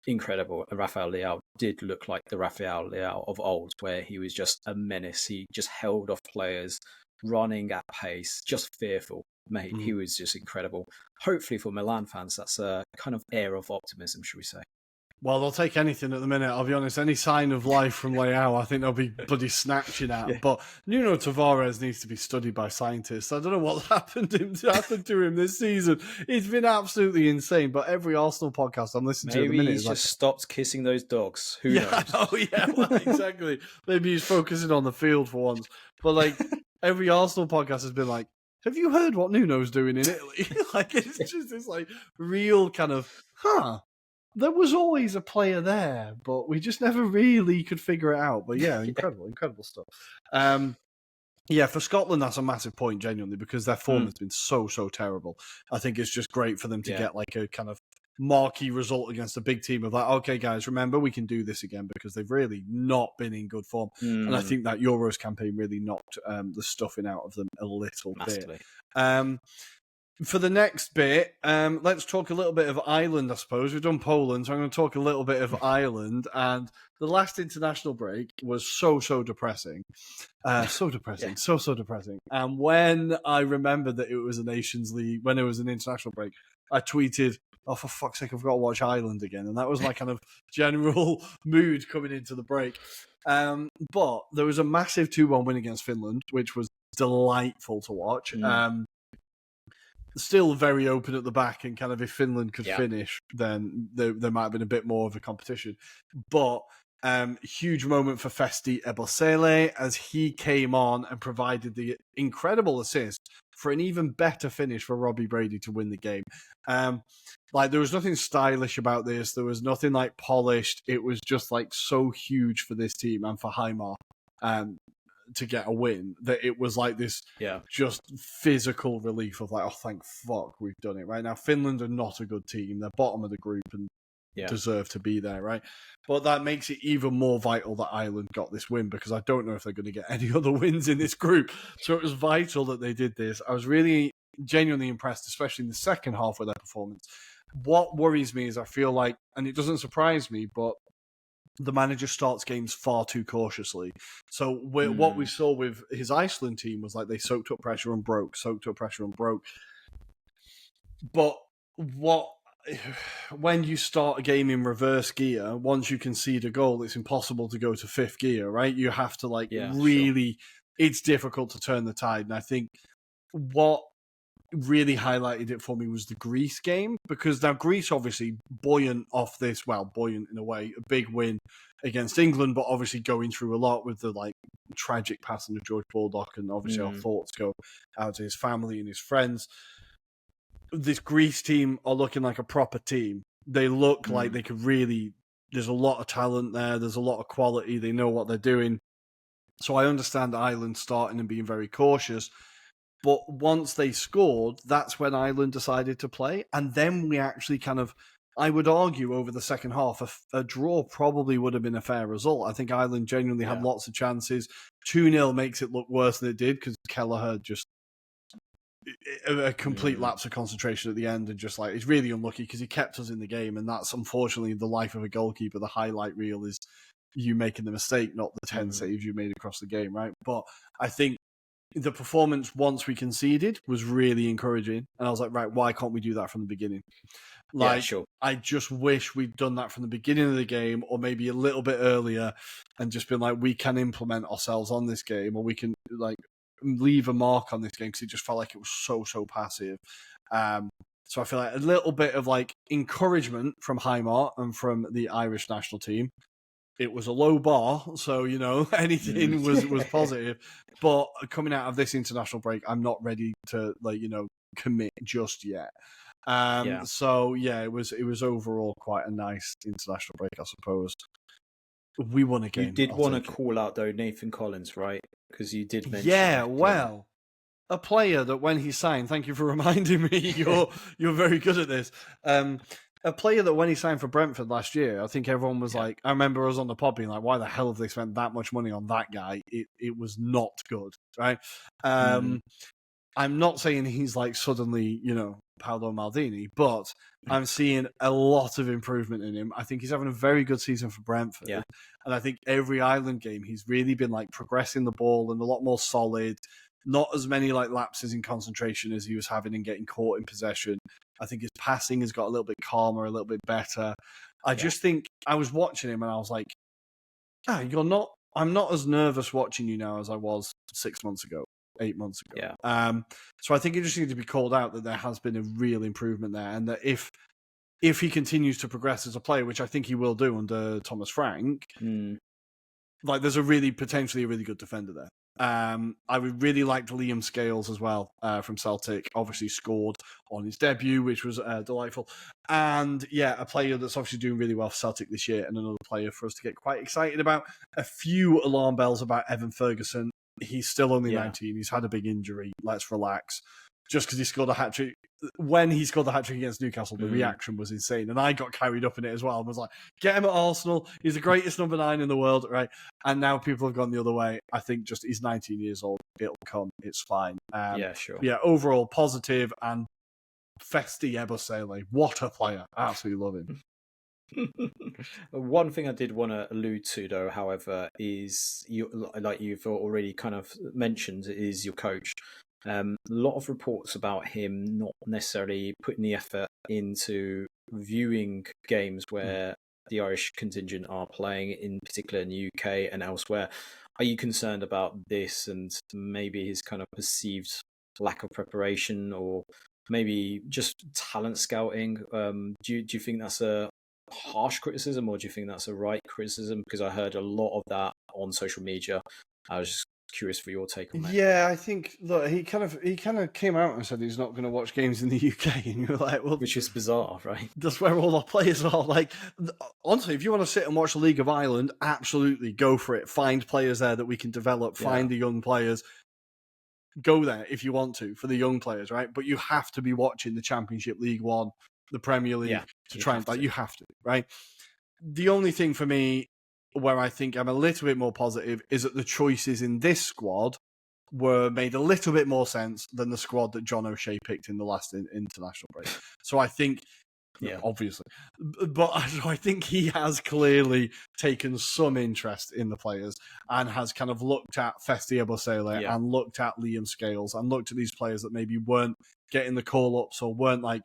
Incredible. And Rafael Leao did look like the Rafael Leao of old, where he was just a menace. He just held off players, running at pace, just fearful. Mate, he was just incredible. Hopefully for Milan fans, that's a kind of air of optimism, should we say. Well, they'll take anything at the minute, I'll be honest. Any sign of life from Leao, I think they'll be bloody snatching at. Yeah. But Nuno Tavares needs to be studied by scientists. I don't know what happened to him this season. It's been absolutely insane. But every Arsenal podcast I'm listening to at the minute he's just stopped kissing those dogs. Who knows? Oh, yeah, well, exactly. Maybe he's focusing on the field for once. But, every Arsenal podcast has been like, have you heard what Nuno's doing in Italy? It's just this, real kind of, there was always a player there, but we just never really could figure it out. But yeah, incredible stuff. Yeah, for Scotland, that's a massive point, genuinely, because their form has been so terrible. I think it's just great for them to get like a kind of marquee result against a big team of like, okay, guys, remember, we can do this again, because they've really not been in good form. And I think that Euros campaign really knocked the stuffing out of them a little bit. For the next bit, let's talk a little bit of Ireland, I suppose. We've done Poland, so I'm going to talk a little bit of Ireland. And the last international break was so depressing. So depressing. And when I remembered that it was a Nations League, when it was an international break, I tweeted, oh, for fuck's sake, I've got to watch Ireland again. And that was my kind of general mood coming into the break. But there was a massive 2-1 win against Finland, which was delightful to watch. Still very open at the back, and kind of if Finland could finish, then there might have been a bit more of a competition. But huge moment for Festi Ebosele as he came on and provided the incredible assist for an even better finish for Robbie Brady to win the game. Like, there was nothing stylish about this. There was nothing like polished. It was just like so huge for this team and for Heimar to get a win, that it was like this just physical relief of like, oh, thank fuck we've done it. Right now, Finland are not a good team. They're bottom of the group and deserve to be there, right? But that makes it even more vital that Ireland got this win, because I don't know if they're going to get any other wins in this group. So it was vital that they did this. I was really genuinely impressed, especially in the second half with their performance. What worries me is I feel like, and it doesn't surprise me, but the manager starts games far too cautiously. So what we saw with his Iceland team was like they soaked up pressure and broke. But when you start a game in reverse gear, once you concede a goal, it's impossible to go to fifth gear, right? You have to it's difficult to turn the tide. And I think what really highlighted it for me was the Greece game, because now Greece obviously buoyant in a way, a big win against England, but obviously going through a lot with the like tragic passing of George Baldock, and obviously our thoughts go out to his family and his friends. This Greece team are looking like a proper team. They look like they could really, there's a lot of talent there, there's a lot of quality, they know what they're doing. So I understand Ireland starting and being very cautious. But once they scored, that's when Ireland decided to play. And then we actually kind of, I would argue over the second half, a draw probably would have been a fair result. I think Ireland genuinely had lots of chances. 2-0 makes it look worse than it did, because Kelleher just, a complete lapse of concentration at the end, and just like, it's really unlucky because he kept us in the game. And that's unfortunately the life of a goalkeeper. The highlight reel is you making the mistake, not the 10 saves you made across the game, right? But I think the performance once we conceded was really encouraging. And I was like, right, why can't we do that from the beginning? Like, I just wish we'd done that from the beginning of the game, or maybe a little bit earlier, and just been like, we can implement ourselves on this game, or we can like leave a mark on this game, because it just felt like it was so passive. So I feel like a little bit of like encouragement from Heimar and from the Irish national team. It was a low bar, so, you know, anything was positive. But coming out of this international break, I'm not ready to, like, you know, commit just yet. So, yeah, it was overall quite a nice international break, I suppose. We won a game. You did want to call out, though, Nathan Collins, right? Because you did mention a player that when he signed, thank you for reminding me, you're very good at this. A player that when he signed for Brentford last year, I think everyone was like, I remember us on the pod being like, why the hell have they spent that much money on that guy? It was not good, right? I'm not saying he's like suddenly, you know, Paolo Maldini, but I'm seeing a lot of improvement in him. I think he's having a very good season for Brentford. And I think every Ireland game, he's really been like progressing the ball and a lot more solid. Not as many like lapses in concentration as he was having and getting caught in possession. I think his passing has got a little bit calmer, a little bit better. I just think I was watching him and I was like, I'm not as nervous watching you now as I was 6 months ago, 8 months ago. So I think it just needs to be called out that there has been a real improvement there, and that if he continues to progress as a player, which I think he will do under Thomas Frank, like there's potentially a really good defender there. I would really liked Liam Scales as well from Celtic. Obviously scored on his debut, which was delightful. And yeah, a player that's obviously doing really well for Celtic this year, and another player for us to get quite excited about. A few alarm bells about Evan Ferguson. He's still only 19. He's had a big injury. Let's relax. Just because he scored a hat-trick. When he scored the hat-trick against Newcastle, the reaction was insane. And I got carried up in it as well. I was like, get him at Arsenal. He's the greatest number 9 in the world, right? And now people have gone the other way. I think just he's 19 years old. It'll come. It's fine. Yeah, sure. Yeah, overall positive, and Festi Ebosele. What a player. Absolutely love him. One thing I did want to allude to, though, however, is like you've already kind of mentioned, is your coach. A lot of reports about him not necessarily putting the effort into viewing games where the Irish contingent are playing, in particular in the UK and elsewhere. Are you concerned about this and maybe his kind of perceived lack of preparation, or maybe just talent scouting? Do you think that's a harsh criticism, or do you think that's a right criticism? Because I heard a lot of that on social media. I was just curious for your take on that. Yeah, I think he kind of came out and said he's not going to watch games in the UK, and you're like, well, which is bizarre, right? That's where all our players are. Like, honestly, if you want to sit and watch the League of Ireland, absolutely go for it. Find players there that we can develop. Find the young players. Go there if you want to for the young players, right? But you have to be watching the Championship, League One, the Premier League to try and you have to, right? The only thing for me where I think I'm a little bit more positive is that the choices in this squad were made a little bit more sense than the squad that John O'Shea picked in the last international break. So I think, obviously, but I think he has clearly taken some interest in the players and has kind of looked at Festi Ebosele and looked at Liam Scales and looked at these players that maybe weren't getting the call-ups or weren't like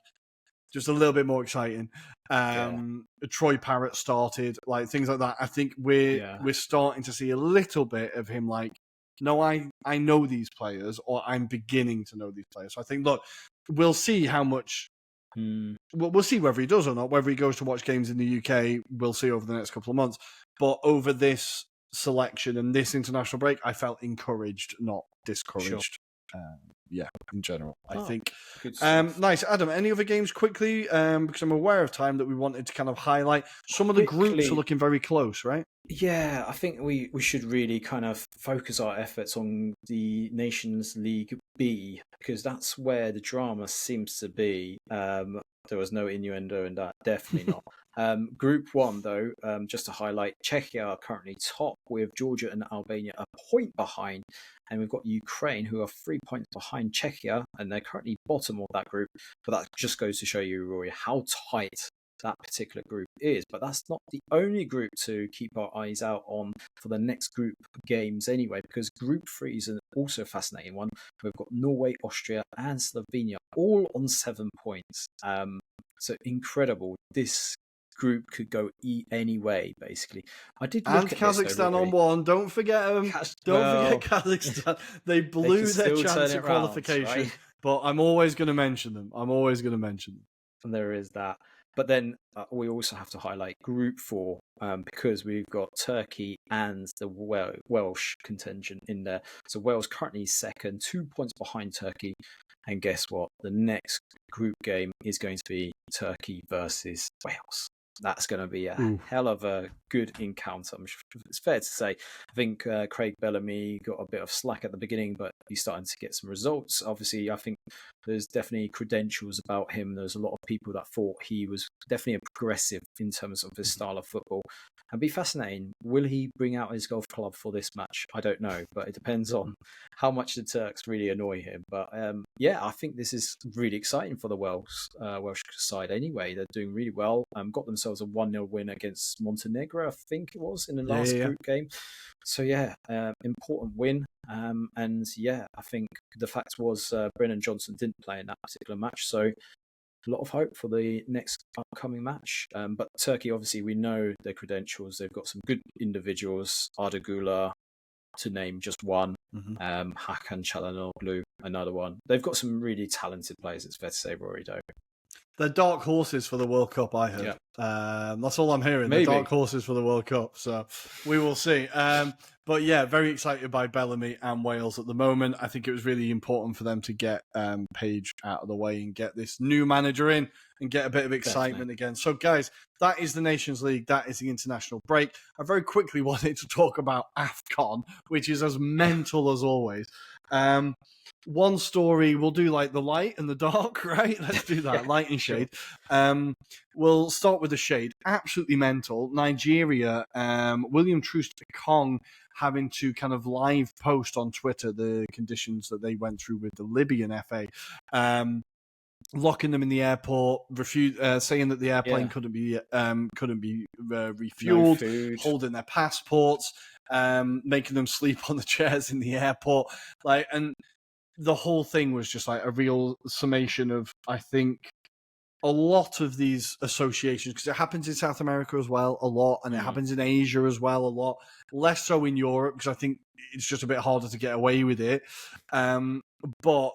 just a little bit more exciting. Troy Parrott started, like things like that. I think we're starting to see a little bit of him like, no, I know these players, or I'm beginning to know these players. So I think, look, we'll see how much. We'll see whether he does or not. Whether he goes to watch games in the UK, we'll see over the next couple of months. But over this selection and this international break, I felt encouraged, not discouraged. Sure. In general, I think. Nice. Adam, any other games quickly? Because I'm aware of time that we wanted to kind of highlight. Some of the groups are looking very close, right? Yeah, I think we should really kind of focus our efforts on the Nations League B, because that's where the drama seems to be. There was no innuendo in that, definitely not. Group 1, though, just to highlight, Czechia are currently top with Georgia and Albania a point behind. And we've got Ukraine, who are 3 points behind Czechia, and they're currently bottom of that group. But that just goes to show you, Rory, how tight that particular group is. But that's not the only group to keep our eyes out on for the next group games anyway, because Group 3 is an also fascinating one. We've got Norway, Austria, and Slovenia all on 7 points. So incredible. This group could go any way, basically. I did look at Kazakhstan on 1. Don't forget them. Don't forget Kazakhstan. They blew their chance of qualification. Right? But I'm always going to mention them. And there is that. But then we also have to highlight Group 4 because we've got Turkey and the Welsh contingent in there. So Wales currently second, 2 points behind Turkey. And guess what? The next group game is going to be Turkey versus Wales. That's going to be a hell of a good encounter. It's fair to say. I think Craig Bellamy got a bit of slack at the beginning, but he's starting to get some results. Obviously, I think there's definitely credentials about him. There's a lot of people that thought he was definitely progressive in terms of his style of football. And be fascinating. Will he bring out his golf club for this match? I don't know, but it depends on how much the Turks really annoy him. But I think this is really exciting for the Welsh side anyway. They're doing really well. Got themselves a 1-0 win against Montenegro, I think it was, in the last group game. So important win. I think the fact was Brennan Johnson didn't play in that particular match. So a lot of hope for the next upcoming match. But Turkey, obviously, we know their credentials. They've got some good individuals. Arda Güler, to name just one. Hakan Çalhanoğlu, another one. They've got some really talented players, it's fair to say, Rory, though. They're dark horses for the World Cup, I heard. That's all I'm hearing. Maybe. They're dark horses for the World Cup, so we will see. But yeah, very excited by Bellamy and Wales at the moment. I think it was really important for them to get Page out of the way and get this new manager in and get a bit of excitement again. So guys, that is the Nations League. That is the international break. I very quickly wanted to talk about AFCON, which is as mental as always. One story, we'll do like the light and the dark, right? Let's do that, light and shade. Sure. We'll start with the shade. Absolutely mental. Nigeria, William Troost-Ekong having to kind of live post on Twitter the conditions that they went through with the Libyan FA. Locking them in the airport, saying that the airplane couldn't be refueled, holding their passports, making them sleep on the chairs in the airport, and the whole thing was just like a real summation of, I think, a lot of these associations, because it happens in South America as well a lot, and it happens in Asia as well a lot, less so in Europe because I think it's just a bit harder to get away with it. But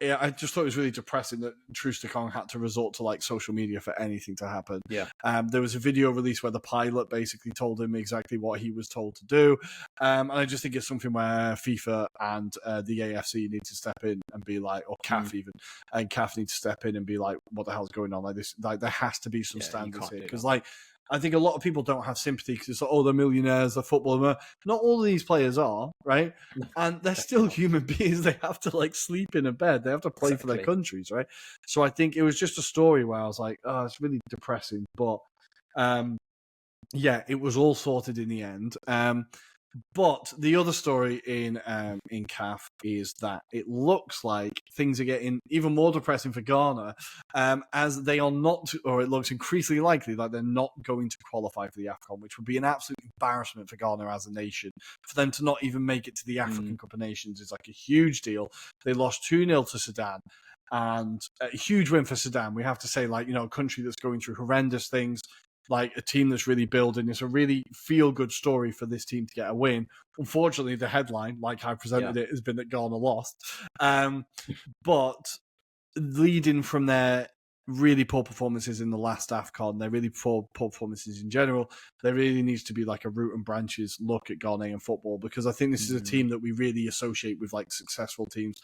yeah, I just thought it was really depressing that Troost-Ekong had to resort to like social media for anything to happen. Yeah. There was a video released where the pilot basically told him exactly what he was told to do. And I just think it's something where FIFA and the AFC need to step in and be like, or CAF even, and CAF need to step in and be like, what the hell's going on? Like this, like there has to be some standards here. Because like, I think a lot of people don't have sympathy because it's like, oh, they're millionaires, they're footballers. Not all of these players are, right? And they're still human beings. They have to like sleep in a bed. They have to play for their countries, right? So I think it was just a story where I was like, oh, it's really depressing. But yeah, it was all sorted in the end. But the other story in CAF is that it looks like things are getting even more depressing for Ghana, as they are not, or it looks increasingly likely that they're not going to qualify for the AFCON, which would be an absolute embarrassment for Ghana as a nation. For them to not even make it to the African Cup of Nations is like a huge deal. They lost 2-0 to Sudan. And a huge win for Sudan. We have to say, like, a country that's going through horrendous things, like a team that's really building. It's a really feel-good story for this team to get a win. Unfortunately, the headline, like I presented it, has been that Ghana lost. But leading from their really poor performances in the last AFCON, their really poor performances in general, there really needs to be like a root and branches look at Ghanaian football, because I think this is a team that we really associate with like successful teams.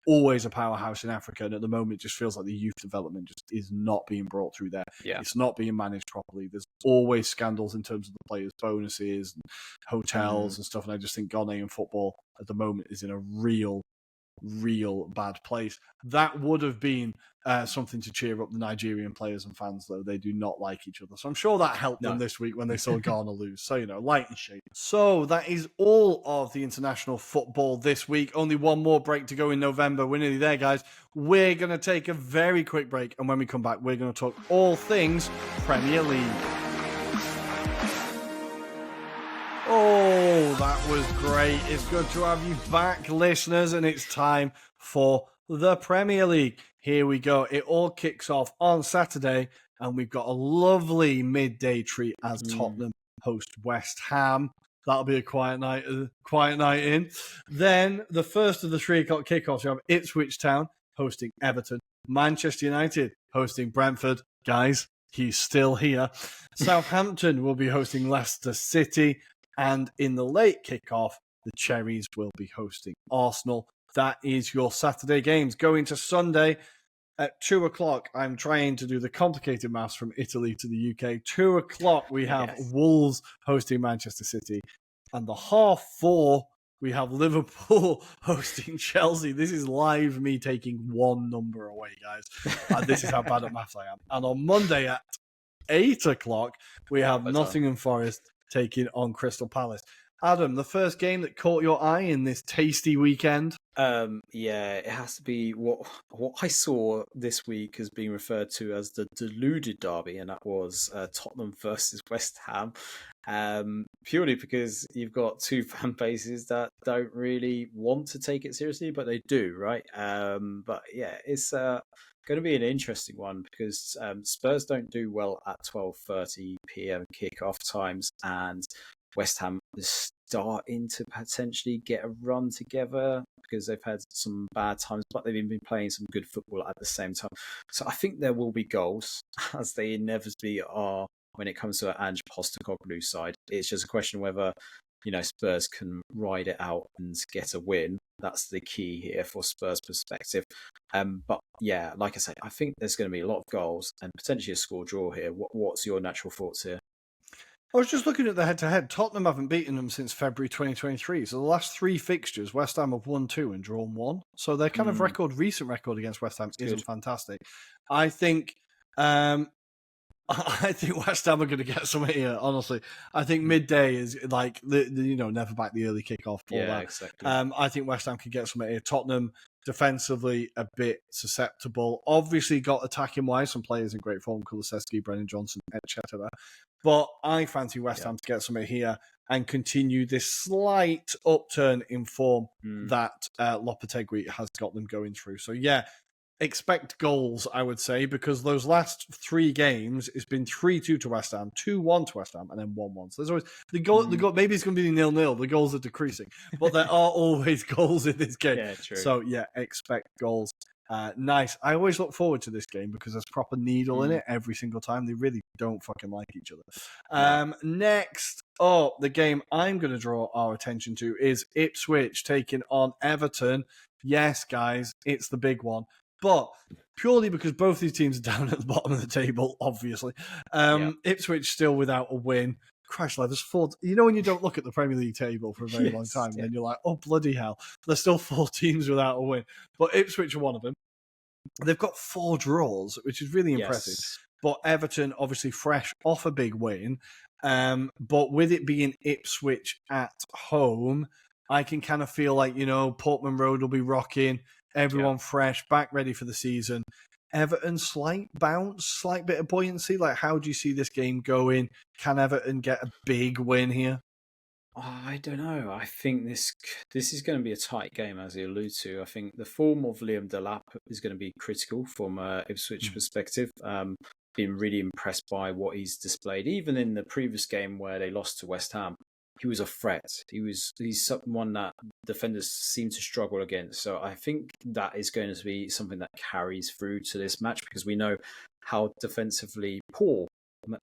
Always a powerhouse in Africa, and at the moment it just feels like the youth development just is not being brought through there. It's not being managed properly. There's always scandals in terms of the players' bonuses and hotels and stuff, and I just think Ghanaian football at the moment is in a real bad place. That would have been something to cheer up the Nigerian players and fans, though. They do not like each other. So I'm sure that helped them this week when they saw Ghana lose. So, light and shade. So that is all of the international football this week. Only one more break to go in November. We're nearly there, guys. We're going to take a very quick break. And when we come back, we're going to talk all things Premier League. Oh, that was great. It's good to have you back, listeners, and it's time for the Premier League. Here we go. It all kicks off on Saturday, and we've got a lovely midday treat as Tottenham host West Ham. That'll be a quiet night in. Then the first of the 3 o'clock kickoffs, you have Ipswich Town hosting Everton, Manchester United hosting Brentford. Guys, he's still here. Southampton will be hosting Leicester City. And in the late kickoff, the Cherries will be hosting Arsenal. That is your Saturday games. Going to Sunday at 2 o'clock. I'm trying to do the complicated maths from Italy to the UK. 2 o'clock, we have Wolves hosting Manchester City. And the 4:30, we have Liverpool hosting Chelsea. This is live me taking one number away, guys. And this is how bad at maths I am. And on Monday at 8 o'clock, we have Nottingham Forest taking on Crystal Palace. Adam, the first game that caught your eye in this tasty weekend? It has to be what I saw this week as being referred to as the deluded derby, and that was Tottenham versus West Ham. Purely because you've got two fan bases that don't really want to take it seriously, but they do, right? But yeah, it's going to be an interesting one because Spurs don't do well at 12:30 p.m. kickoff times, and West Ham is starting to potentially get a run together because they've had some bad times, but they've been playing some good football at the same time. So I think there will be goals, as they inevitably are when it comes to an Ange Postecoglou side. It's just a question whether Spurs can ride it out and get a win. That's the key here for Spurs' perspective. But yeah, like I say, I think there's going to be a lot of goals and potentially a score draw here. What's your natural thoughts here? I was just looking at the head-to-head. Tottenham haven't beaten them since February 2023. So the last 3 fixtures, West Ham have won 2 and drawn 1. So their kind of recent record against West Ham isn't fantastic. I think West Ham are going to get something here, honestly. I think midday is like, never back the early kickoff. Exactly. I think West Ham can get something here. Tottenham, defensively, a bit susceptible. Obviously got attacking-wise some players in great form, Kulusevski, Brennan Johnson, etc. But I fancy West Ham to get something here and continue this slight upturn in form that Lopetegui has got them going through. So yeah, expect goals, I would say, because those last 3 games, it's been 3-2 to West Ham, 2-1 to West Ham, and then 1-1. So there's always the goal. Maybe it's going to be 0-0. The goals are decreasing, but there are always goals in this game. Yeah, true. So yeah, expect goals. Nice. I always look forward to this game because there's proper needle in it every single time. They really don't fucking like each other. Next up, the game I'm going to draw our attention to is Ipswich taking on Everton. Yes, guys, it's the big one. But purely because both these teams are down at the bottom of the table, obviously. Ipswich still without a win. Christ, there's 4. You know when you don't look at the Premier League table for a very long time, and then you're like, oh, bloody hell. There's still 4 teams without a win. But Ipswich are one of them. They've got 4 draws, which is really impressive. But Everton, obviously fresh off a big win. But with it being Ipswich at home, I can kind of feel like, Portman Road will be rocking. Everyone fresh, back ready for the season. Everton, slight bounce, slight bit of buoyancy. Like, how do you see this game going? Can Everton get a big win here? I don't know. I think this is going to be a tight game, as you allude to. I think the form of Liam Delap is going to be critical from Ipswich perspective. Been really impressed by what he's displayed, even in the previous game where they lost to West Ham. He was a threat. He's someone that defenders seem to struggle against. So I think that is going to be something that carries through to this match because we know how defensively poor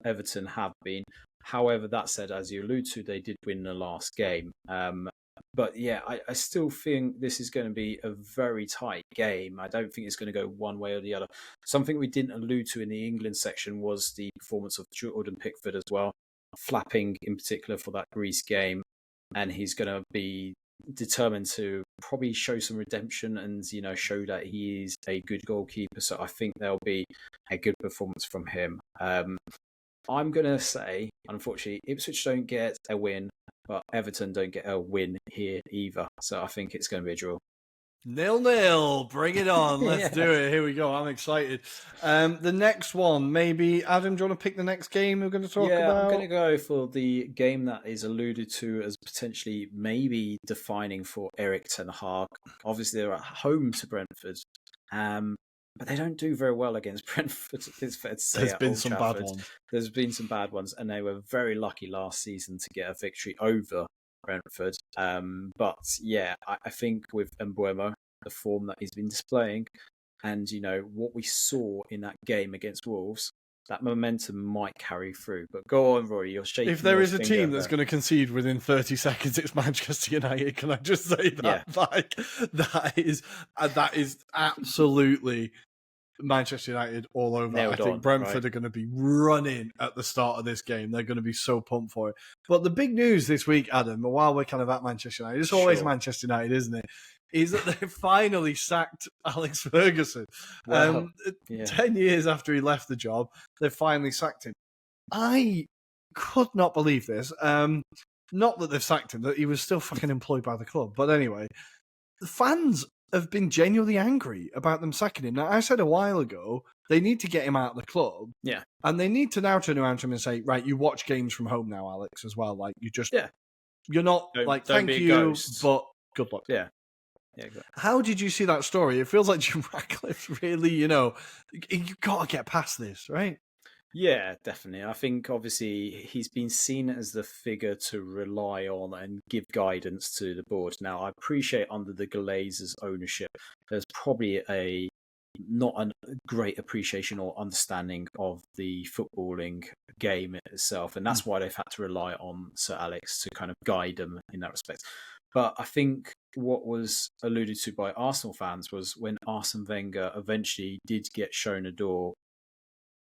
Everton have been. However, that said, as you allude to, they did win the last game. But yeah, I still think this is going to be a very tight game. I don't think it's going to go one way or the other. Something we didn't allude to in the England section was the performance of Jordan Pickford as well. Flapping in particular for that Greece game, and he's going to be determined to probably show some redemption and show that he is a good goalkeeper. So I think there'll be a good performance from him. I'm going to say, unfortunately, Ipswich don't get a win, but Everton don't get a win here either. So I think it's going to be a draw. 0-0. Bring it on. Let's do it. Here we go. I'm excited. The next one, maybe, Adam, do you want to pick the next game we're going to talk about? I'm going to go for the game that is alluded to as potentially maybe defining for Eric Ten Hag. Obviously, they're at home to Brentford, but they don't do very well against Brentford. It's fair to say. There's been some bad ones. There's been some bad ones, and they were very lucky last season to get a victory over Brentford. But yeah, I think with Mbeumo, the form that he's been displaying, and what we saw in that game against Wolves, that momentum might carry through. But go on, Rory, you're shaking. If there is a team that's going to concede within 30 seconds, it's Manchester United. Can I just say that? Yeah. Like, that is absolutely Manchester United all over. I think Brentford are going to be running at the start of this game. They're going to be so pumped for it. But the big news this week, Adam, while we're kind of at Manchester United, it's always Manchester United, isn't it? Is that they finally sacked Alex Ferguson. Wow. 10 years after he left the job, they finally sacked him. I could not believe this. Not that they've sacked him, that he was still fucking employed by the club. But anyway, the fans have been genuinely angry about them sacking him. Now, I said a while ago, they need to get him out of the club. Yeah. And they need to now turn around to him and say, right, you watch games from home now, Alex, as well. Like, you're not, thank you, but good luck. Yeah. Yeah, exactly. How did you see that story? It feels like Jim Ratcliffe really, you've got to get past this, right? Yeah, definitely. I think obviously he's been seen as the figure to rely on and give guidance to the board. Now, I appreciate under the Glazers' ownership, there's probably a not a great appreciation or understanding of the footballing game itself, and that's why they've had to rely on Sir Alex to kind of guide them in that respect. But I think what was alluded to by Arsenal fans was when Arsene Wenger eventually did get shown a door,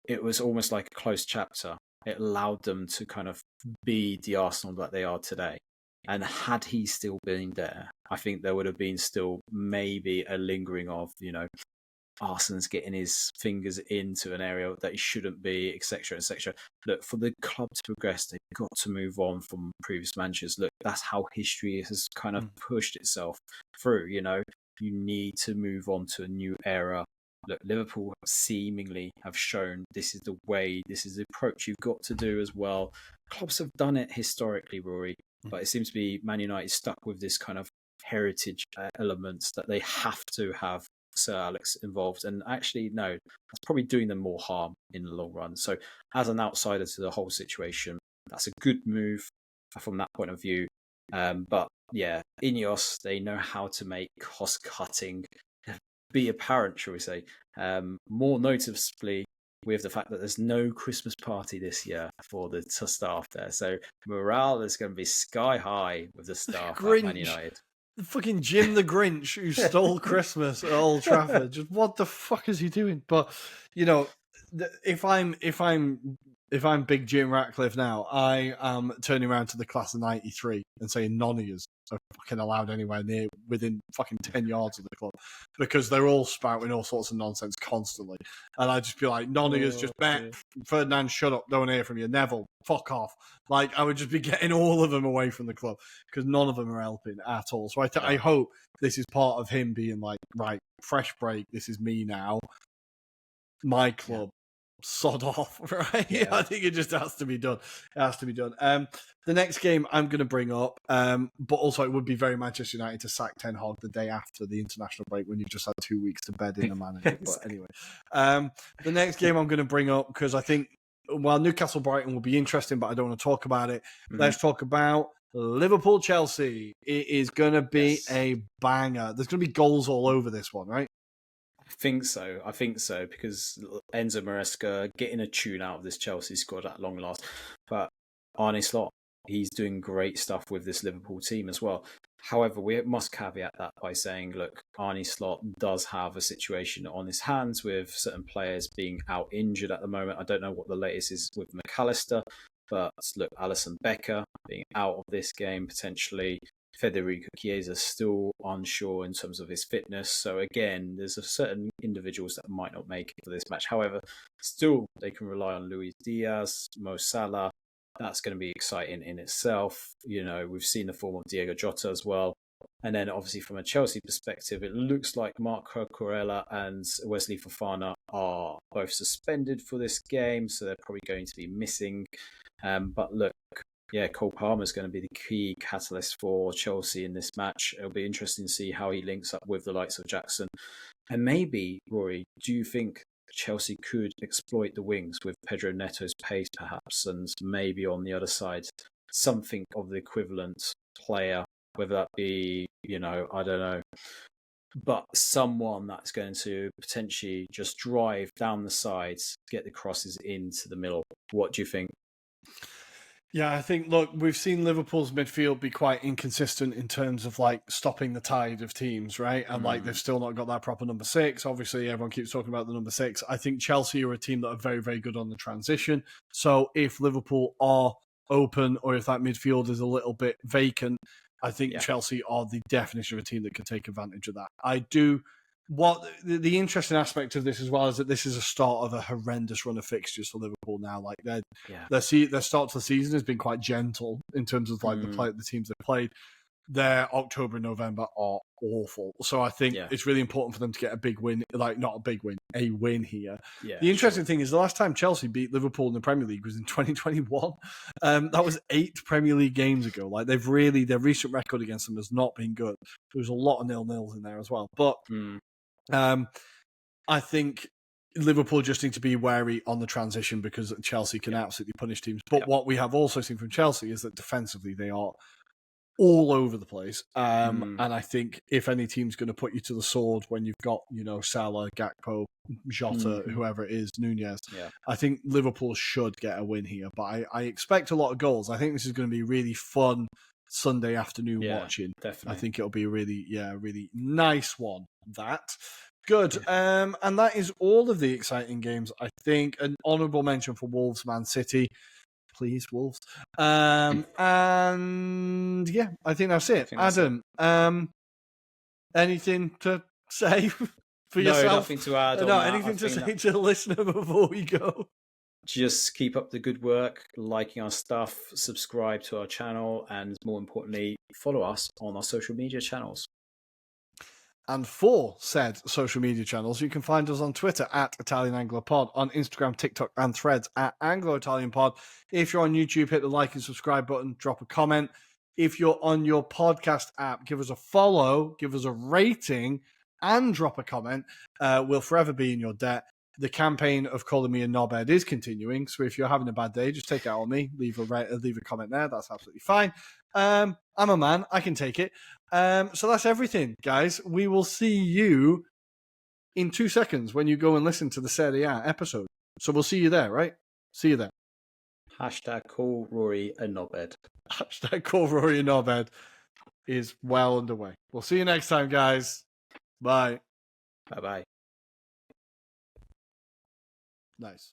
it was almost like a closed chapter. It allowed them to kind of be the Arsenal that they are today. And had he still been there, I think there would have been still maybe a lingering of, Arsene's getting his fingers into an area that he shouldn't be, etc., etc. Look, for the club to progress, they've got to move on from previous managers. Look, that's how history has kind of pushed itself through. You need to move on to a new era. Look, Liverpool seemingly have shown this is the way, this is the approach you've got to do as well. Clubs have done it historically, Rory, but it seems to be Man United stuck with this kind of heritage elements that they have to have Sir Alex involved. And actually, no, that's probably doing them more harm in the long run. So, as an outsider to the whole situation, that's a good move from that point of view. But yeah, Ineos, they know how to make cost cutting be apparent, shall we say. More noticeably, with the fact that there's no Christmas party this year for the staff there. So morale is going to be sky high with the staff at Man United. The fucking Jim the Grinch who stole Christmas at Old Trafford. Just what the fuck is he doing? But if I'm Big Jim Ratcliffe now, I am turning around to the class of '93 and saying none of yous are fucking allowed anywhere near within fucking 10 yards of the club because they're all spouting all sorts of nonsense constantly. And I'd just be like, none of yous just met. Ferdinand, shut up. Don't hear from you. Neville, fuck off. Like, I would just be getting all of them away from the club because none of them are helping at all. So I hope this is part of him being like, right, fresh break. This is me now. My club. Sod off, right? Yeah. I think it just has to be done. It has to be done. The next game I'm going to bring up, but also it would be very Manchester United to sack Ten Hag the day after the international break when you've just had 2 weeks to bed in the manager. But anyway, the next game I'm going to bring up because I think while Newcastle Brighton will be interesting, but I don't want to talk about it. Let's talk about Liverpool Chelsea. It is going to be a banger. There's going to be goals all over this one, right? I think so because Enzo Maresca getting a tune out of this Chelsea squad at long last. But Arne Slot, he's doing great stuff with this Liverpool team as well. However, we must caveat that by saying, look, Arne Slot does have a situation on his hands with certain players being out injured at the moment. I don't know what the latest is with McAllister, but look, Alisson Becker being out of this game potentially. Federico Chiesa still unsure in terms of his fitness. So again, there's a certain individuals that might not make it for this match. However, still they can rely on Luis Diaz, Mo Salah. That's going to be exciting in itself. We've seen the form of Diego Jota as well. And then obviously from a Chelsea perspective, it looks like Marco Corella and Wesley Fofana are both suspended for this game. So they're probably going to be missing. But look, yeah, Cole Palmer is going to be the key catalyst for Chelsea in this match. It'll be interesting to see how he links up with the likes of Jackson. And maybe, Rory, do you think Chelsea could exploit the wings with Pedro Neto's pace, perhaps, and maybe on the other side, something of the equivalent player, whether that be, I don't know, but someone that's going to potentially just drive down the sides, get the crosses into the middle. What do you think? Yeah, I think, look, we've seen Liverpool's midfield be quite inconsistent in terms of, like, stopping the tide of teams, right? And, they've still not got that proper number 6. Obviously, everyone keeps talking about the number 6. I think Chelsea are a team that are very, very good on the transition. So if Liverpool are open or if that midfield is a little bit vacant, I think Chelsea are the definition of a team that can take advantage of that. I do... What the interesting aspect of this as well is that this is a start of a horrendous run of fixtures for Liverpool now. Like their start to the season has been quite gentle in terms of like the teams they've played. Their October and November are awful. So I think it's really important for them to get a big win, like not a big win, a win here. Yeah, the interesting thing is the last time Chelsea beat Liverpool in the Premier League was in 2021. That was 8 Premier League games ago. Like their recent record against them has not been good. There was a lot of 0-0s in there as well. But I think Liverpool just need to be wary on the transition because Chelsea can absolutely punish teams. But what we have also seen from Chelsea is that defensively they are all over the place. And I think if any team's going to put you to the sword when you've got, Salah, Gakpo, Jota, whoever it is, Nunez, I think Liverpool should get a win here. But I expect a lot of goals. I think this is going to be really fun Sunday afternoon watching. Definitely. I think it'll be a really nice one. Good. And that is all of the exciting games, I think. An honourable mention for Wolves, Man City. Please, Wolves. And yeah, I think that's it. Adam, anything to say for yourself? No, nothing to add. No, anything to say to the listener before we go? Just keep up the good work, liking our stuff, subscribe to our channel, and more importantly, follow us on our social media channels. And for said social media channels, you can find us on Twitter at ItalianAngloPod, on Instagram, TikTok, and Threads at Anglo-Italian-Pod. If you're on YouTube, hit the like and subscribe button, drop a comment. If you're on your podcast app, give us a follow, give us a rating, and drop a comment. We'll forever be in your debt. The campaign of calling me a knobhead is continuing, so if you're having a bad day, just take it out on me. Leave a comment there. That's absolutely fine. I'm a man. I can take it. So that's everything, guys. We will see you in 2 seconds when you go and listen to the Serie A episode. So we'll see you there, right? See you there. Hashtag call Rory a knobhead. Hashtag call Rory a knobhead is well underway. We'll see you next time, guys. Bye. Bye-bye. Nice.